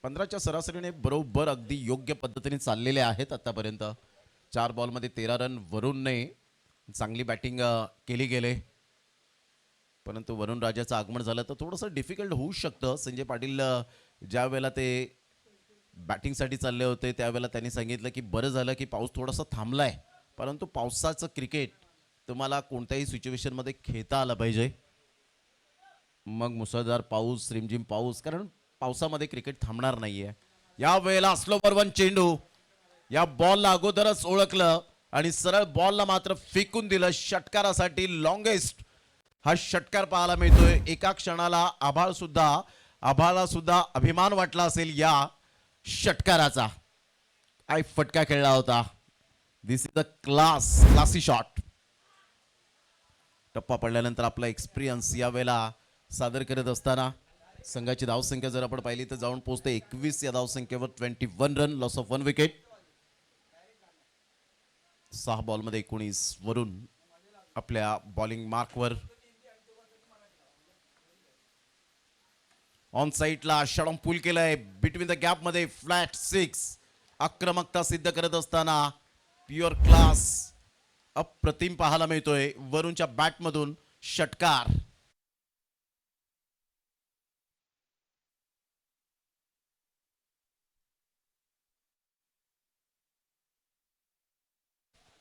15च्या सरासरीने बरोबर अगदी योग्य पद्धतीने चाललेले आहेत आतापर्यंत. 4 बॉलमध्ये 13 रन. वरुणने चांगली बॅटिंग केली गेले परंतु वरुण राजाचं आगमन झालं तर थोडंसं डिफिकल्ट होऊ शकतं. संजय पाटील ज्या वेळेला ते बॅटिंगसाठी चालले होते त्यावेळेला त्यांनी सांगितलं की बरं झालं की पाऊस थोडासा थांबलाय परंतु पावसाचं क्रिकेट तुम्हाला कोणत्याही सिच्युएशनमध्ये खेळता आलं पाहिजे. मग मुसळधार पाऊस रिमझिम पाऊस कारण पावसामध्ये क्रिकेट थांबणार नाहीये. या वेळेला स्लोवर वन चेंडू. या बॉलला अगोदरच ओळखलं आणि सरळ बॉलला मात्र फेकून दिलं. षटकारासाठी लॉंगेस्ट हा षटकार पाहायला मिळतोय. एका क्षणाला आभाळाला सुद्धा अभिमान वाटला असेल या षटकाराचा. काय फटका खेळला होता. दिस इज अ क्लासी शॉट. टप्पा पडल्यानंतर आपला एक्सपिरियन्स यावेळेला सादर करत असताना संघाची धावसंख्या जर आपण पाहिली तर जाऊन पोहोचते 21. या धावसंख्येवर 21 रन. Loss of 1 wicket. 6 बॉलमध्ये 19 वरून आपल्या बॉलिंग मार्कवर. ऑन साईडला शॉट पूल केलाय. बिटवीन द गॅप मध्ये फ्लॅट 6. आक्रमकता सिद्ध करत असताना प्युअर क्लास अप्रतिम पाहायला मिळतोय. वरूनच्या बॅटमधून षटकार.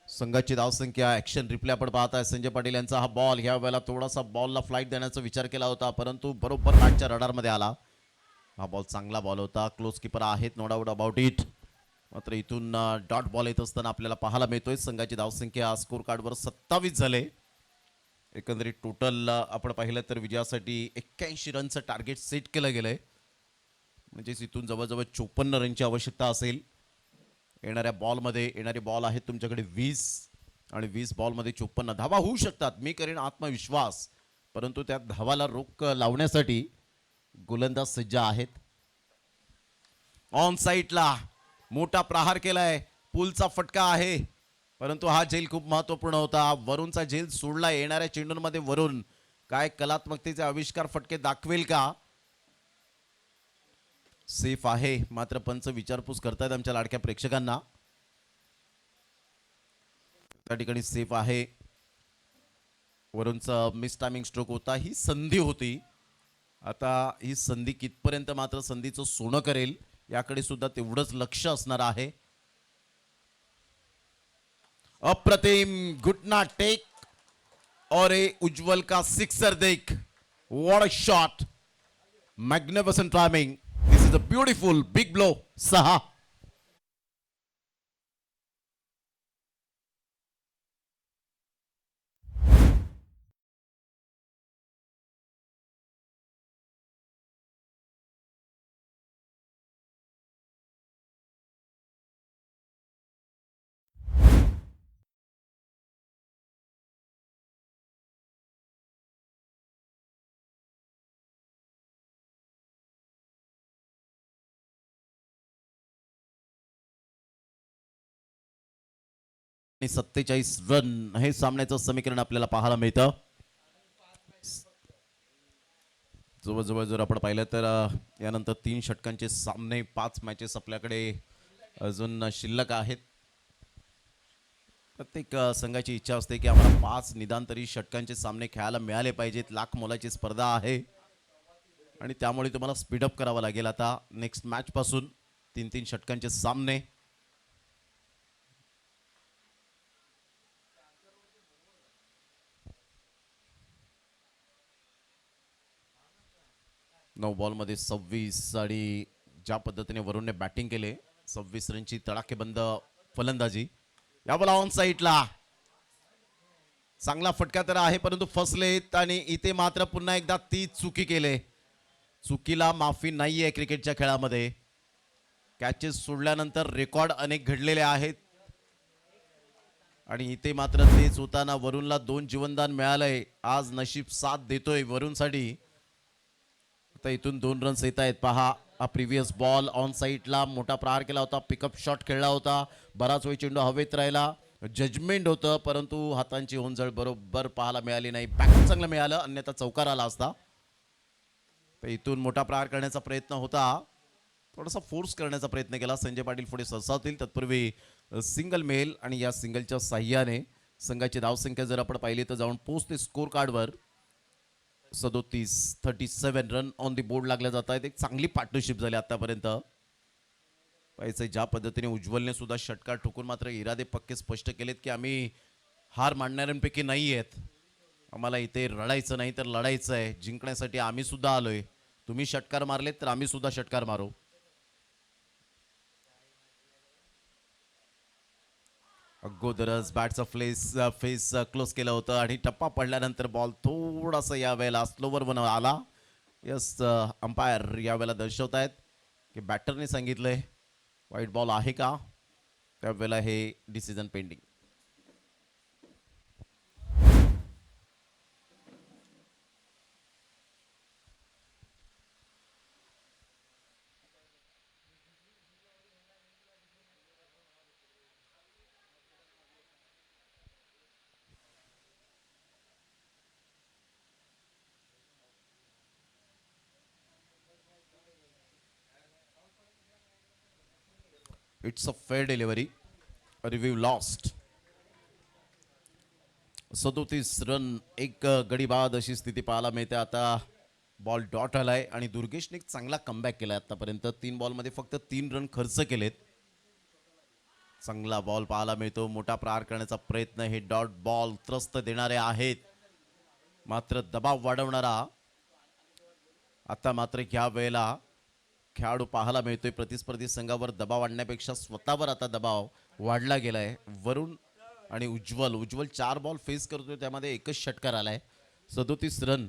संघाची धावसंख्या ऍक्शन रिप्ले आपण पाहताय. संजय पाटील यांचा हा बॉल. ह्या वेळेला थोडासा बॉलला फ्लाईट देण्याचा विचार केला होता परंतु बरोबर बॅटच्या रडारमध्ये आला. हा बॉल चांगला बॉल होता. क्लोज कीपर आहेत नो डाऊट अबाउट इट. मात्र इथून डॉट बॉल येत असताना आपल्याला पाहायला मिळतोय संघाची धावसंख्या स्कोर कार्डवर 27 झाले. एकंदरीत टोटल आपण पाहिलं तर विजयासाठी 81 रनचं टार्गेट सेट केलं गेलंय. म्हणजेच इथून जवळजवळ 54 रनची आवश्यकता असेल. येणाऱ्या बॉलमध्ये येणारे बॉल आहेत तुमच्याकडे 20 आणि 20 बॉलमध्ये 54 धावा होऊ शकतात. मी करेन आत्मविश्वास परंतु त्या धावाला रोख लावण्यासाठी गोलंदाज सज्ज आहेत. ऑन साईडला मोठा प्रहार केलाय. पुलचा फटका आहे परंतु हा झेल खूप महत्वपूर्ण होता. वरूनचा झेल सोडला. येणाऱ्या चेंडूंमध्ये वरून काय कलात्मकतेचे आविष्कार फटके दाखवेल का. सेफ आहे मात्र पंच विचारपूस करतायत आमच्या लाडक्या प्रेक्षकांना. त्या ठिकाणी सेफ आहे. वरूनचा मिस टायमिंग स्ट्रोक होता. ही संधी होती. आता ही संधी कितपर्यंत मात्र संधीचं सोनं करेल याकडे सुद्धा तेवढंच लक्ष असणार आहे. अप्रतिम घुटना टेक और ए उज्जवल का सिक्सर देख. What a shot. Magnificent timing. This is a beautiful big blow. 6 47 run हे सामन्याचं समीकरण आपल्याला पाहायला मिळतं. जवळजवळ जर आपण पाहिलं तर यानंतर 3 षटकांचे सामने 5 मॅचेस आपल्याकडे अजून शिल्लक आहेत. प्रत्येक संघाची इच्छा असते की आम्हाला 5 निदान तरी षटकांचे सामने खेळायला मिळाले पाहिजेत. लाख मोलाची स्पर्धा आहे आणि त्यामुळे तुम्हाला स्पीडअप करावं लागेल. आता नेक्स्ट मॅच पासून 3-3 षटकांचे सामने. नऊ बॉलमध्ये 26 आणि ज्या पद्धतीने वरुणने बॅटिंग केले 26 रनची तडाखेबंद फलंदाजी. या बॉल ऑन साईडला चांगला फटका तर आहे परंतु फसलेत आणि इथे मात्र पुन्हा एकदा ती चुकी केले. चुकीला माफी नाहीये क्रिकेटच्या खेळामध्ये. कॅचेस सोडल्यानंतर रेकॉर्ड अनेक घडलेले आहेत आणि इथे मात्र तेच होताना वरुणला 2 जीवनदान मिळालंय. आज नशीब साथ देतोय वरुणसाठी. आता इथून 2 रन्स येत आहेत. पहा हा प्रिव्हियस बॉल ऑन साईडला मोठा प्रहार केला होता. पिकअप शॉट खेळला होता. बराच वेळ चेंडू हवेत राहिला. जजमेंट होतं परंतु हातांची ओंजळ बरोबर पाहायला मिळाली नाही. बॅकअप चांगलं मिळालं अन्यथा चौकार आला असता. तर इथून मोठा प्रहार करण्याचा प्रयत्न होता. थोडासा फोर्स करण्याचा प्रयत्न केला. संजय पाटील पुढे सरसावतील तत्पूर्वी सिंगल मेल आणि या सिंगलच्या साह्याने संघाची धावसंख्या जर आपण पाहिली तर जाऊन पोहोचते स्कोर कार्डवर. 37 रन ऑन दी बोर्ड लागल्या जात आहेत. एक चांगली पार्टनरशिप झाली आतापर्यंत. पाहिजे ज्या पद्धतीने उज्ज्वलने सुद्धा षटकार ठोकून मात्र इरादे पक्के स्पष्ट केलेत की आम्ही हार मानणाऱ्यांपैकी नाही आहेत. आम्हाला इथे रडायचं नाही तर लढायचं आहे. जिंकण्यासाठी आम्ही सुद्धा आलोय. तुम्ही षटकार मारलेत तर आम्ही सुद्धा षटकार मारू. अगोदरच बॅटचा फेस क्लोज केलं होतं आणि टप्पा पडल्यानंतर बॉल थोडासा या वेळेला स्लोवर आला. यस अंपायर यावेळेला दर्शवत आहेत की बॅटरने सांगितलंय वाईट बॉल आहे का. त्यावेळेला हे decision pending. It's a fair delivery. Review lost. 37 run एक गडी बाद अशी स्थिती पाहायला मिळते. आता बॉल डॉट आलाय आणि दुर्गेशने एक चांगला कमबॅक केलाय. आतापर्यंत 3 बॉलमध्ये फक्त 3 रन खर्च केलेत. चांगला बॉल पाहायला मिळतो. मोठा प्रहार करण्याचा प्रयत्न. हे डॉट बॉल त्रस्त देणारे आहेत मात्र दबाव वाढवणारा आता मात्र ह्या वेळेला खेळाडू पाहायला मिळतोय. प्रतिस्पर्धी संघावर दबाव आणण्यापेक्षा स्वतःवर आता दबाव वाढला गेलाय. वरुण आणि उज्ज्वल 4 बॉल फेस करतोय त्यामध्ये एकच षटकार आलाय. 37 रन.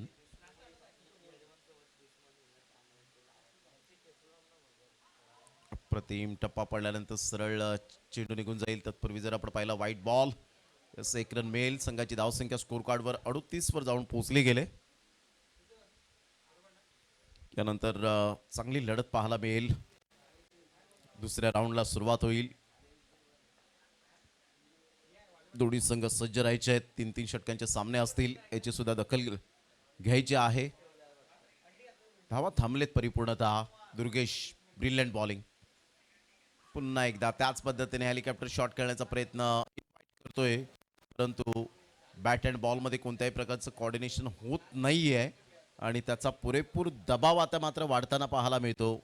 प्रतिम टप्पा पडल्यानंतर सरळ चेंडू निघून जाईल. तत्पूर्वी जर आपण पाहिला व्हाईट बॉल. 1 रन मिळेल. संघाची धावसंख्या स्कोर कार्डवर 38 वर जाऊन पोहोचली गेले. त्यानंतर चांगली लढत पाहायला मिळेल. दुसऱ्या राऊंडला सुरुवात होईल. दोन्ही संघ सज्ज राहायचे आहेत. 3-3 षटकांचे सामने असतील याची सुद्धा दखल घ्यायची आहे. धावा थांबलेत परिपूर्णतः. Durgesh brilliant bowling. पुन्हा एकदा त्याच पद्धतीने हेलिकॉप्टर शॉट करण्याचा प्रयत्न करतोय परंतु बॅट अँड बॉलमध्ये कोणत्याही प्रकारचं कोऑर्डिनेशन होत नाहीये आणि त्याचा पुरेपूर दबाव आता मात्र वाढताना पाहायला मिळतो.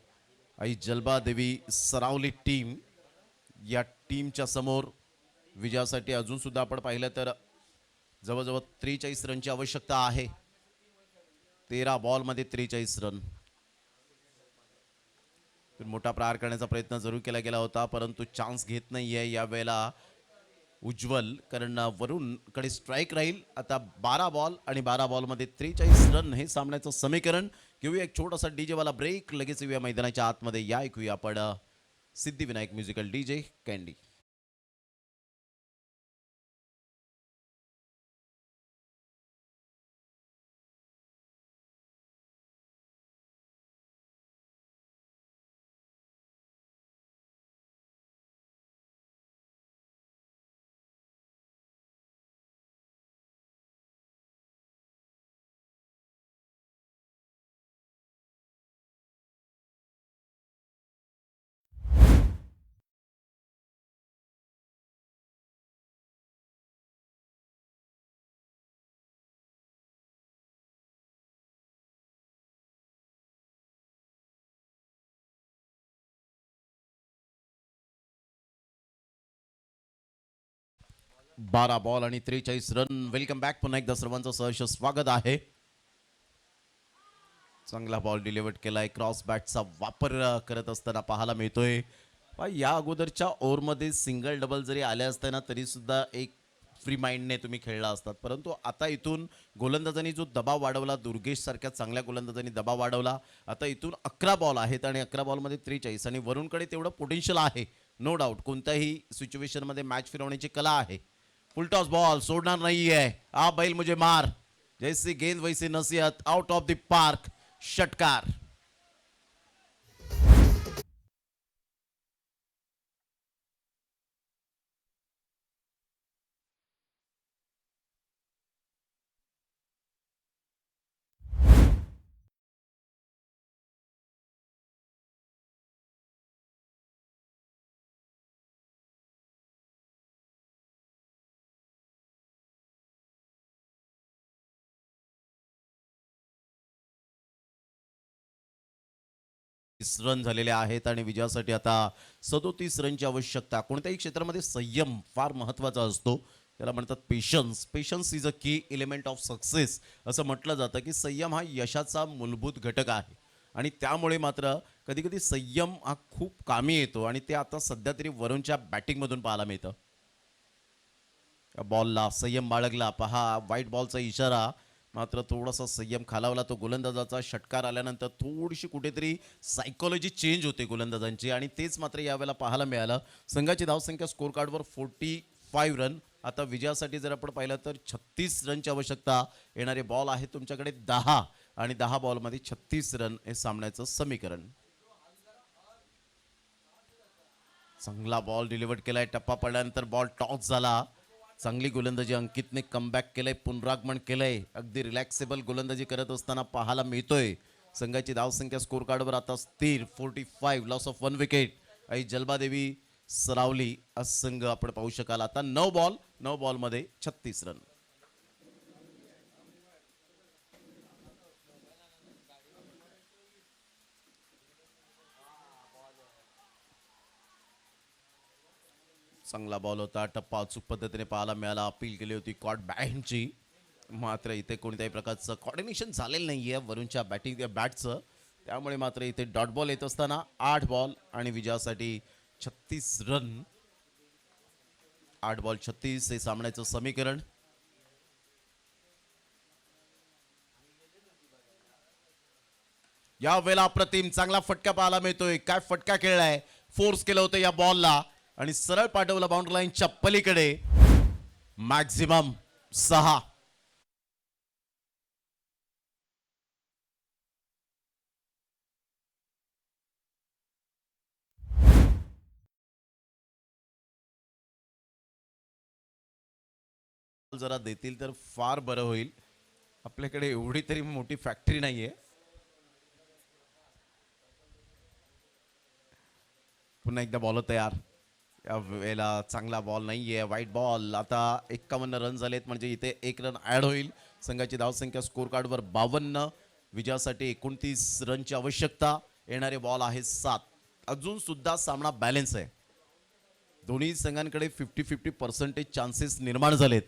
आई जलबादेवी सरावली टीम या टीमच्या समोर विजयासाठी अजून सुद्धा आपण पाहिलं तर जवळजवळ 43 रनची आवश्यकता आहे. 13 बॉलमध्ये 43 रन. मोठा प्रहार करण्याचा प्रयत्न जरूर केला गेला होता परंतु चान्स घेत नाहीये यावेळेला उज्ज्वल. कारण वरुणकडे स्ट्राईक राहील. आता 12 बॉल आणि 12 बॉलमध्ये 43 रन हे सामन्याचं समीकरण. घेऊया एक छोटासा डीजे वाला ब्रेक. लगेच येऊया मैदानाच्या आतमध्ये. या ऐकूया आपण Siddhivinayak musical DJ candy. 12 ball आणि 43 रन. Welcome back. पुन्हा एकदा सर्वांचं सहर्ष स्वागत आहे. चांगला बॉल डिलिव्हर्ड केलाय. क्रॉस बॅटचा वापर करत असताना पाहायला मिळतोय. या अगोदरच्या ओव्हरमध्ये सिंगल डबल जरी आले असताना तरी सुद्धा एक फ्री माइंडने तुम्ही खेळला असतात, परंतु आता इथून गोलंदाजांनी जो दबाव वाढवला, दुर्गेश सारख्या चांगल्या गोलंदाजांनी दबाव वाढवला. आता इथून 11 बॉल आहेत आणि 11 बॉलमध्ये 43 आणि वरुणकडे तेवढं पोटेन्शियल आहे, नो डाऊट. कोणत्याही सिच्युएशनमध्ये मॅच फिरवण्याची कला आहे. फुलटॉस बॉल सोडणार नाहीये. आ बैल मुझे मार, जैसी गेंद वैसी नसीहत, आउट ऑफ द पार्क, षटकार. रन झालेले आहेत आणि विजयासाठी आता 37 रनची आवश्यकता. कोणत्याही क्षेत्रामध्ये संयम फार महत्त्वाचा असतो. त्याला म्हणतात पेशन्स. पेशन्स इज अ की एलिमेंट ऑफ सक्सेस असं म्हटलं जातं की संयम हा यशाचा मूलभूत घटक आहे. आणि त्यामुळे मात्र कधी कधी संयम हा खूप कामी येतो आणि ते आता सध्या तरी वरुणच्या बॅटिंगमधून पाहायला मिळतं. बॉलला संयम बाळगला. पहा व्हाईट बॉलचा इशारा, मात्र थोडासा संयम खालावला. तो गोलंदाजाचा षटकार आल्यानंतर थोडीशी कुठेतरी सायकोलॉजी चेंज होते गोलंदाजांची आणि तेच मात्र यावेळेला पाहायला मिळालं. संघाची धावसंख्या स्कोर कार्डवर 45 रन. आता विजयासाठी जर आपण पाहिलं तर 36 रनची आवश्यकता. येणारे बॉल आहे तुमच्याकडे 10 आणि 10 बॉलमध्ये 36 रन हे सामन्याचं समीकरण. चांगला बॉल डिलिव्हर्ड केलाय. टप्पा पडल्यानंतर बॉल टॉस झाला. चांगली गोलंदाजी अंकितने कमबॅक केलंय, पुनरागमन केलंय. अगदी रिलॅक्सेबल गोलंदाजी करत असताना पाहायला मिळतोय. संघाची धावसंख्या स्कोर कार्डवर आता स्थिर 45. Loss of 1 wicket. आई जलबादेवी सरावली हा संघ आपण पाहू शकाल. आता 9 बॉलमध्ये 36 रन. चांगला बॉल होता. टप्पा अचूक पद्धतीने पाहायला मिळाला. अपील केली होती कॉट बॅटची, मात्र इथे कोणत्याही प्रकारचं कॉर्डिनेशन झालेलं नाहीये वरुणच्या बॅटचं. त्यामुळे मात्र इथे डॉट बॉल येत असताना 8 बॉल आणि विजयासाठी 36 रन. 8 बॉल 36 हे सामन्याचं समीकरण. या वेळेला अप्रतिम चांगला फटका पाहायला मिळतोय. काय फटका खेळलाय. फोर्स केलं होतं या बॉलला आणि सरळ पाठवलं बाउंड्री लाईनच्या पलीकडे. मॅक्झिमम 6. जरा देतील तर फार बरं होईल. आपल्याकडे एवढी तरी मोठी फॅक्टरी नाहीये. पुन्हा एकदा बॉल तयार. या वेळेला चांगला बॉल नाहीये. White ball. आता 51 रन झालेत म्हणजे इथे 1 रन ऍड होईल. संघाची धावसंख्या स्कोर कार्डवर 52. विजयासाठी 29 रनची आवश्यकता. येणारे बॉल आहे 7. अजून सुद्धा सामना बॅलन्स आहे. दोन्ही संघांकडे 50-50% चान्सेस निर्माण झालेत,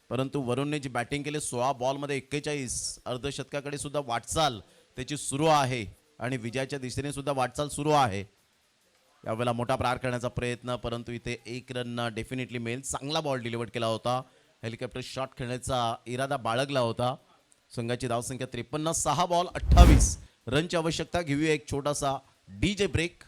परंतु वरुणने जी बॅटिंग केली 16 बॉलमध्ये 41. अर्धशतकाकडे सुद्धा वाटचाल त्याची सुरू आहे आणि विजयाच्या दिशेने सुद्धा वाटचाल सुरू आहे. यावेळेला मोठा प्रहार करण्याचा प्रयत्न, परंतु इथे 1 रन डेफिनेटली मिळेल. चांगला बॉल डिलिव्हर्ड केला होता. हेलिकॉप्टर शॉट खेळण्याचा इरादा बाळगला होता. संघाची धावसंख्या 53. 6 बॉल 28 रनची आवश्यकता. घेऊया एक छोटासा डीजे ब्रेक.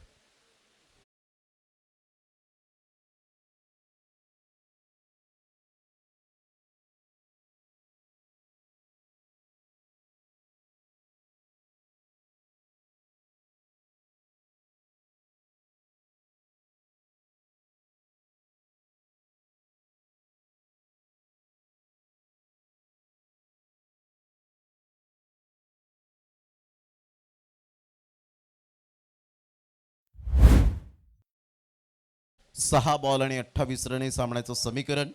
सहा बॉल आणि 28 रन हे सामन्याचं समीकरण.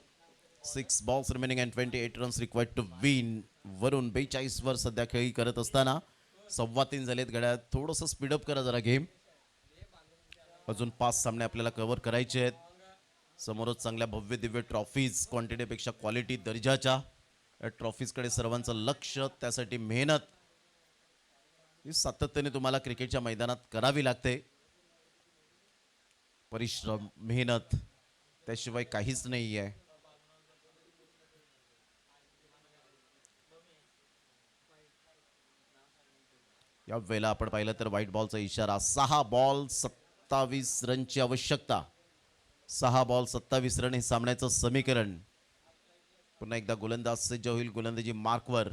6 balls remaining and 28 runs required to win. वरून 42 वर सध्या खेळी करत असताना 3:15 झालेत. घड्याळात थोडंसं स्पीडअप करा जरा गेम. अजून 5 सामने आपल्याला कव्हर करायचे आहेत. समोरच चांगल्या भव्य दिव्य ट्रॉफीज, क्वांटिटीपेक्षा क्वालिटी दर्जाच्या या ट्रॉफीजकडे सर्वांचं लक्ष, त्यासाठी मेहनत ही सातत्याने तुम्हाला क्रिकेटच्या मैदानात करावी लागते. परिश्रम, मेहनत त्याशिवाय काहीच नाही आहे. या वेळेला आपण पाहिलं तर व्हाईट बॉलचा इशारा. 6 बॉल 27 रनची आवश्यकता. 6 बॉल 27 रन हे सामन्याचं समीकरण. पुन्हा एकदा गोलंदाज सज्ज होईल गोलंदाजी मार्कवर.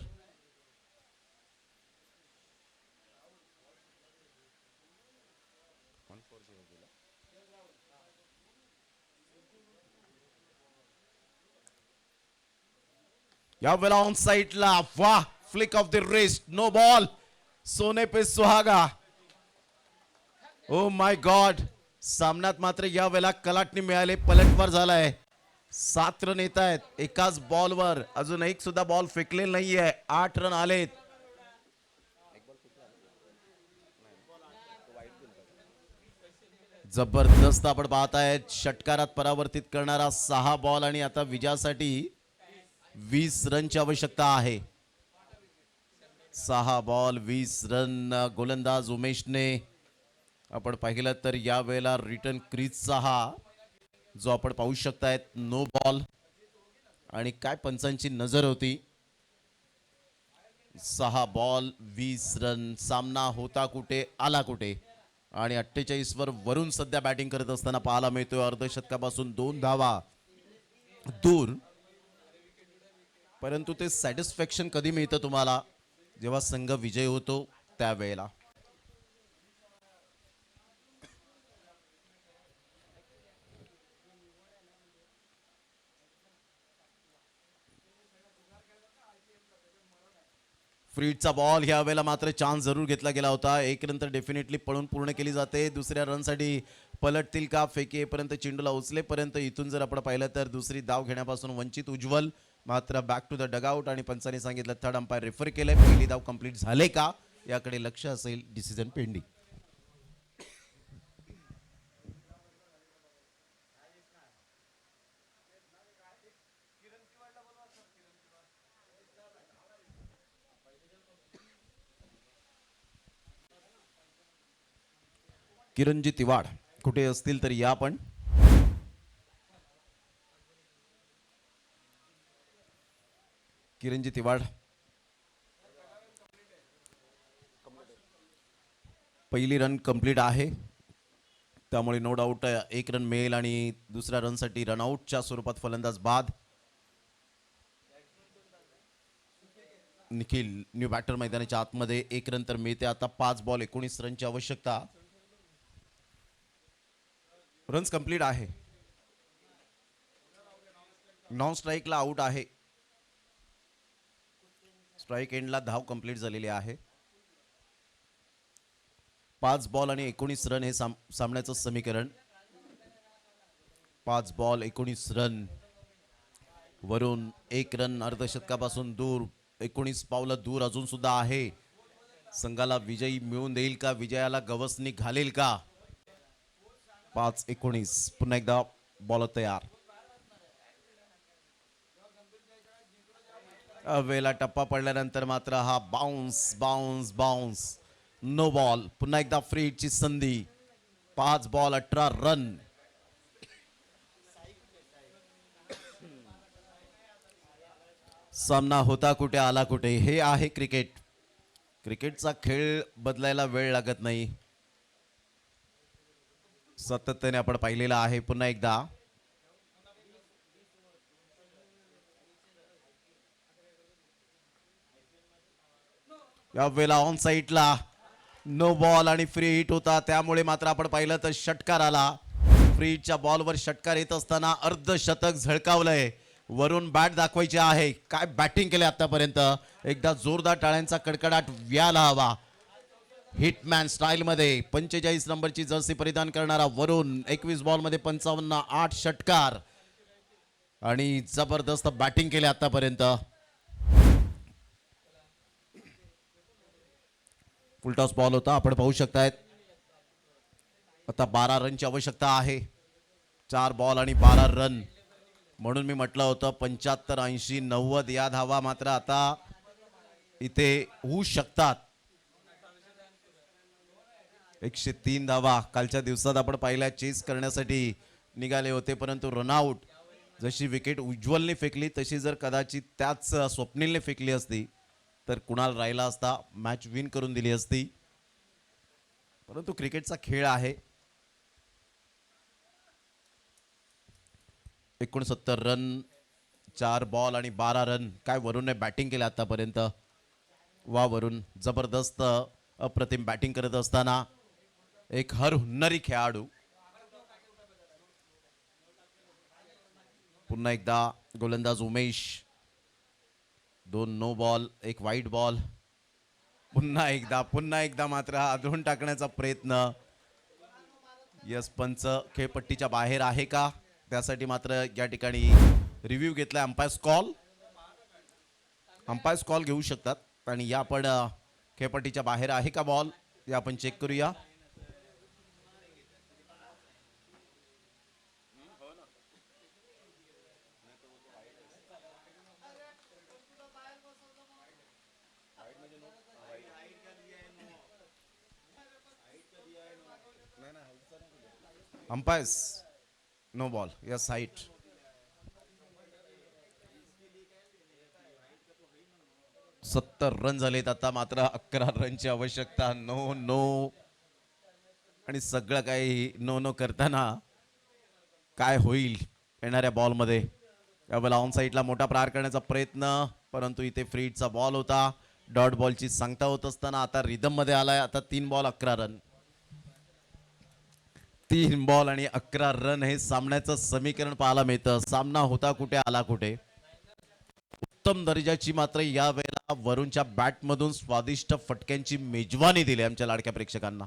या वेळेला ऑन साइडला वाह, flick off the wrist, no ball, सोने पे सुहागा. ओ माय गॉड, सामन्यात मात्र या वेळेला कलाटणी मिळाले, पलटवार झालाय. 7 रन येत आहेत एकाच बॉलवर. अजून एक सुद्धा बॉल फेकलेला नाहीये. 8 रन आलेत. जबरदस्त आपण पाहतायत षटकारात परावर्तित करणारा 6 बॉल आणि आता विजयासाठी 20 रनची आवश्यकता आहे. 6 बॉल 20 रन. गोलंदाज उमेशने आपण पाहिलं तर या वेळेला रिटर्न क्रीजचा हा जो आपण पाहू शकतायत नो बॉल. आणि काय पंचांची नजर होती. 6 बॉल 20 रन. सामना होता कुठे आला कुठे. आणि 48 वर वरून सध्या बॅटिंग करत असताना पाहायला मिळतोय. अर्धशतकापासून 2 धावा दूर. परंतु ते सॅटिस्फॅक्शन कधी मिळतं तुम्हाला, जेव्हा संघ विजय होतो त्यावेळेला. फ्रीडचा बॉल ह्या वेळेला मात्र चान्स जरूर घेतला गेला होता. एक रन तर डेफिनेटली पळून पूर्ण केली जाते. दुसऱ्या रनसाठी पलटतील का, फेकेपर्यंत चेंडूला उचलेपर्यंत इथून जर आपण पाहिलं तर दुसरी धाव घेण्यापासून वंचित उज्ज्वल. मात्र बॅक टू द डगआउट आणि पंचांनी सांगितलं थर्ड अंपायर रेफर केलंय. पहिली धाव कंप्लीट झाले का याकडे लक्ष असेल. Decision pending. किरणजी तिवाड कुठे असतील तर या पण. किरणजी तिवाड पहिली रन कंप्लीट आहे, त्यामुळे नो डाऊट 1 रन मिळेल आणि दुसऱ्या रनसाठी रनआउटच्या स्वरूपात फलंदाज बाद. निखिल न्यू बॅटर मैदानाच्या आतमध्ये 1 रन तर मिळते. आता 5 बॉल 19 रनची आवश्यकता. रन्स कंप्लीट आहे. नॉन स्ट्राईकला आउट आहे. स्ट्राईक एंडला धाव कंप्लीट झालेली आहे. 5 बॉल आणि 19 रन हे सामन्याचं समीकरण. 5 बॉल 19 रन. वरून 1 रन अर्धशतकापासून दूर. 19 पावलं दूर अजून सुद्धा आहे. संघाला विजयी मिळवून देईल का, विजयाला गवसणी घालेल का. 5-19. पुन्हा एकदा बॉल तयार. वेळेला टप्पा पडल्यानंतर मात्र हा bounce bounce bounce. No ball. पुन्हा एकदा फ्री हिटची संधी. 5 बॉल 18 रन. सामना होता कुठे आला कुठे. हे आहे क्रिकेट. क्रिकेटचा खेळ बदलायला वेळ लागत नाही. सातत्याने आपण पाहिलेला आहे. पुन्हा एकदा या वेळेला ऑन साइडला नो बॉल आणि फ्री हिट होता, त्यामुळे मात्र आपण पाहिलं तर षटकार आला. फ्री हिटच्या बॉलवर षटकार येत असताना अर्धशतक झळकावलंय. वरून बॅट दाखवायची आहे. काय बॅटिंग केले आतापर्यंत. एकदा जोरदार टाळ्यांचा कडकडाट व्यायला हवा. हिटमॅन स्टाईल मध्ये 45 नंबरची जर्सी परिधान करणारा वरून 21 बॉल मध्ये 55, 8 षटकार आणि जबरदस्त बॅटिंग केली आतापर्यंत. फुलटॉस बॉल होता, आपण पाहू शकतायत. आता 12 रनची आवश्यकता आहे. 4 बॉल आणि 12 रन. म्हणून मी म्हटलं होतं 75, 80, 90 या धावा मात्र आता इथे होऊ शकतात. 103 धावा कालच्या दिवसात आपण पाहिल्या चेस करण्यासाठी निघाले होते, परंतु रनआउट जशी विकेट उज्ज्वलने फेकली तशी जर कदाचित त्याच स्वप्नीलने फेकली असती तर कुणाल राहिला असता, मॅच विन करून दिली असती. परंतु क्रिकेटचा खेळ आहे. 69 रन, 4 बॉल आणि 12 रन. काय वरुणने बॅटिंग केलं आतापर्यंत. वा वरुण, जबरदस्त अप्रतिम बॅटिंग करत असताना एक हुन्नरी खेळाडू. पुन्हा एकदा गोलंदाज उमेश. 2 नो बॉल, 1 वाईट बॉल. पुन्हा एकदा मात्र आदळून टाकण्याचा प्रयत्न. यस, पंच खेळपट्टीच्या बाहेर आहे का त्यासाठी मात्र या ठिकाणी रिव्ह्यू घेतलाय. अंपायर्स कॉल घेऊ शकतात आणि या आपण खेळपट्टीच्या बाहेर आहे का बॉल हे आपण चेक करूया. Umpires no ball, yes height. सत्तर रन झालेत आता मात्र 11 रनची आवश्यकता. नो आणि सगळं काही नो करताना काय होईल येणाऱ्या बॉलमध्ये. यावेळेला ऑन साईडला मोठा प्रहार करण्याचा प्रयत्न, परंतु इथे फ्रीडचा बॉल होता. डॉट बॉलची सांगता होत असताना आता रिदम मध्ये आलाय. आता 3 बॉल 11 रन. 3 बॉल आणि 11 रन हे सामन्याचं समीकरण पाहायला मिळतं. सामना होता कुठे आला कुठे. उत्तम दर्जाची मात्र या वेळेला वरुणच्या बॅटमधून स्वादिष्ट फटक्यांची मेजवानी दिली आमच्या लाडक्या प्रेक्षकांना.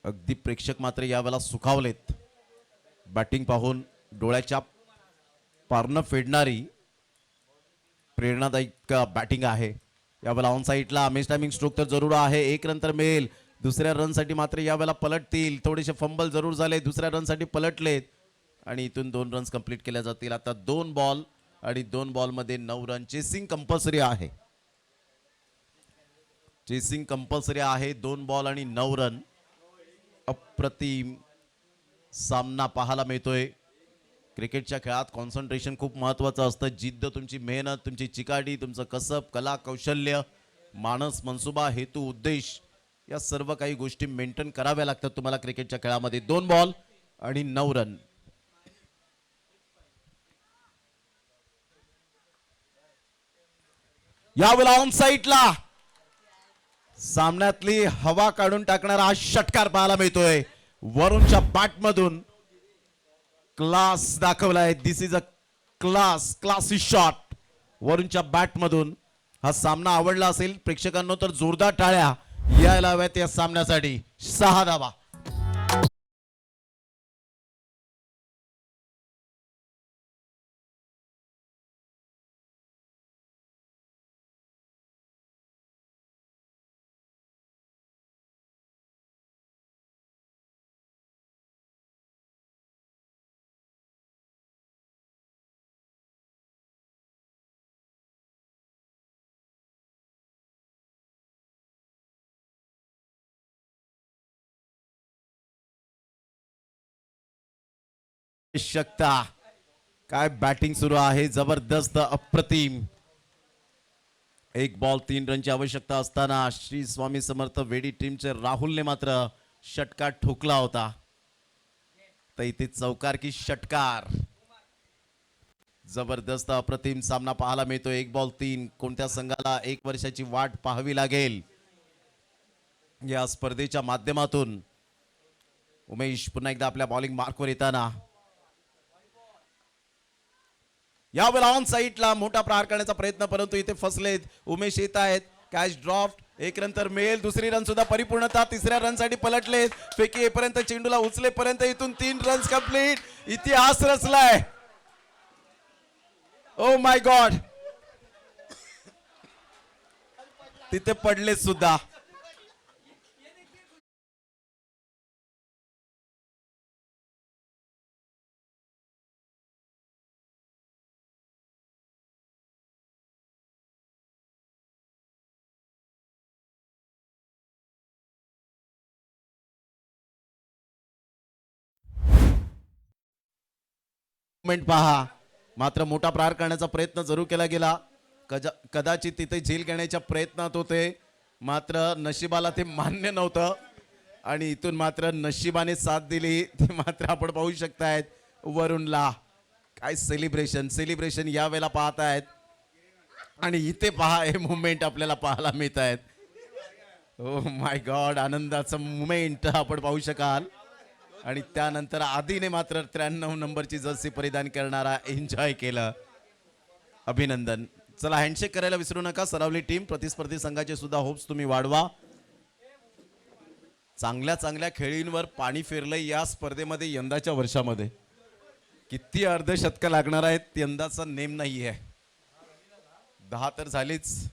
अगदी प्रेक्षक मात्र यावेळेला सुखावलेत. बॅटिंग पाहून डोळ्याच्या पारणं फेडणारी प्रेरणादायक बॅटिंग आहे. यावेळेला ऑन साईडला अमेज टायमिंग स्ट्रोक तर जरूर आहे. 1 रन तर मिळेल. दुसऱ्या रनसाठी मात्र यावेळेला पलटतील. थोडेसे फंबल जरूर झाले, दुसऱ्या रनसाठी पलटलेत आणि इथून 2 रन्स कंप्लीट केल्या जातील. आता 2 बॉल आणि 2 बॉलमध्ये 9 रन. चेसिंग कंपल्सरी आहे. 2 बॉल आणि 9 रन. अप्रतिम सामना पाहायला मिळतोय. क्रिकेटच्या खेळात कॉन्सन्ट्रेशन खूप महत्वाचं असतं. जिद्द, तुमची मेहनत, तुमची चिकाटी, तुमचं कसब, कला, कौशल्य, मानस, मनसुबा, हेतू, उद्देश या सर्व काही गोष्टी मेंटेन कराव्या लागतात तुम्हाला क्रिकेटच्या खेळामध्ये. 2 बॉल आणि 9 रन. यावेळेला ऑन साईडला सामन्यातली हवा काढून टाकणारा हा षटकार पाहायला मिळतोय वरुणच्या बॅटमधून. क्लास दाखवलाय. दिस इज अ क्लासी शॉट वरुणच्या बॅटमधून. हा सामना आवडला असेल प्रेक्षकांनो तर जोरदार टाळ्या यायला हव्यात या सामन्यासाठी. 6 धावा. शकता काय बॅटिंग सुरू आहे. जबरदस्त, अप्रतिम. 1 बॉल 3 रनची आवश्यकता असताना श्री स्वामी समर्थ वेडी टीमचे राहुलने मात्र षटकार ठोकला होता. तर इथे चौकार की षटकार. जबरदस्त अप्रतिम सामना पाहायला मिळतो. 1 बॉल 3. कोणत्या संघाला 1 वर्षाची वाट पाहावी लागेल या स्पर्धेच्या माध्यमातून. उमेश पुन्हा एकदा आपल्या बॉलिंग मार्कवर येताना यावेळेला ऑन साईडला मोठा प्रहार करण्याचा प्रयत्न, परंतु इथे फसलेत. उमेश येत आहेत. Catch drop. 1 रन तर मिळेल. दुसरी रन सुद्धा परिपूर्णता. तिसऱ्या रन साठी पलटलेत. फेकी येईपर्यंत, चेंडूला उचलेपर्यंत इथून 3 रन्स कंप्लीट. इतिहास रचलाय. Oh my God. तिथे पडले सुद्धा. मोमेंट पहा. मात्र मोठा प्रहार करण्याचा प्रयत्न जरूर केला गेला. कदाचित तिथे झेल घेण्याच्या प्रयत्नात होते, मात्र नशिबाला ते मान्य नव्हतं आणि इथून मात्र नशिबाने साथ दिली. ते मात्र आपण पाहू शकतायत वरुणला. काय सेलिब्रेशन यावेळेला पाहत आहेत आणि इथे पहा हे मुवमेंट आपल्याला पाहायला मिळत आहेत. ओ माय गॉड, आनंदाचं मुवमेंट आपण पाहू शकाल. आणि त्यानंतर आधीने मात्र 93 नंबरची जर्सी परिधान करणारा एन्जॉय केलं. अभिनंदन. चला हँडशेक करायला विसरू नका. सरावली टीम, प्रतिस्पर्धी संघाचे सुद्धा होप्स तुम्ही वाढवा. चांगल्या खेळींवर पाणी फिरलंय या स्पर्धेमध्ये यंदाच्या वर्षामध्ये. किती अर्धशतकं लागणार आहेत यंदाचा नेम नाही आहे. 10 तर झालीच.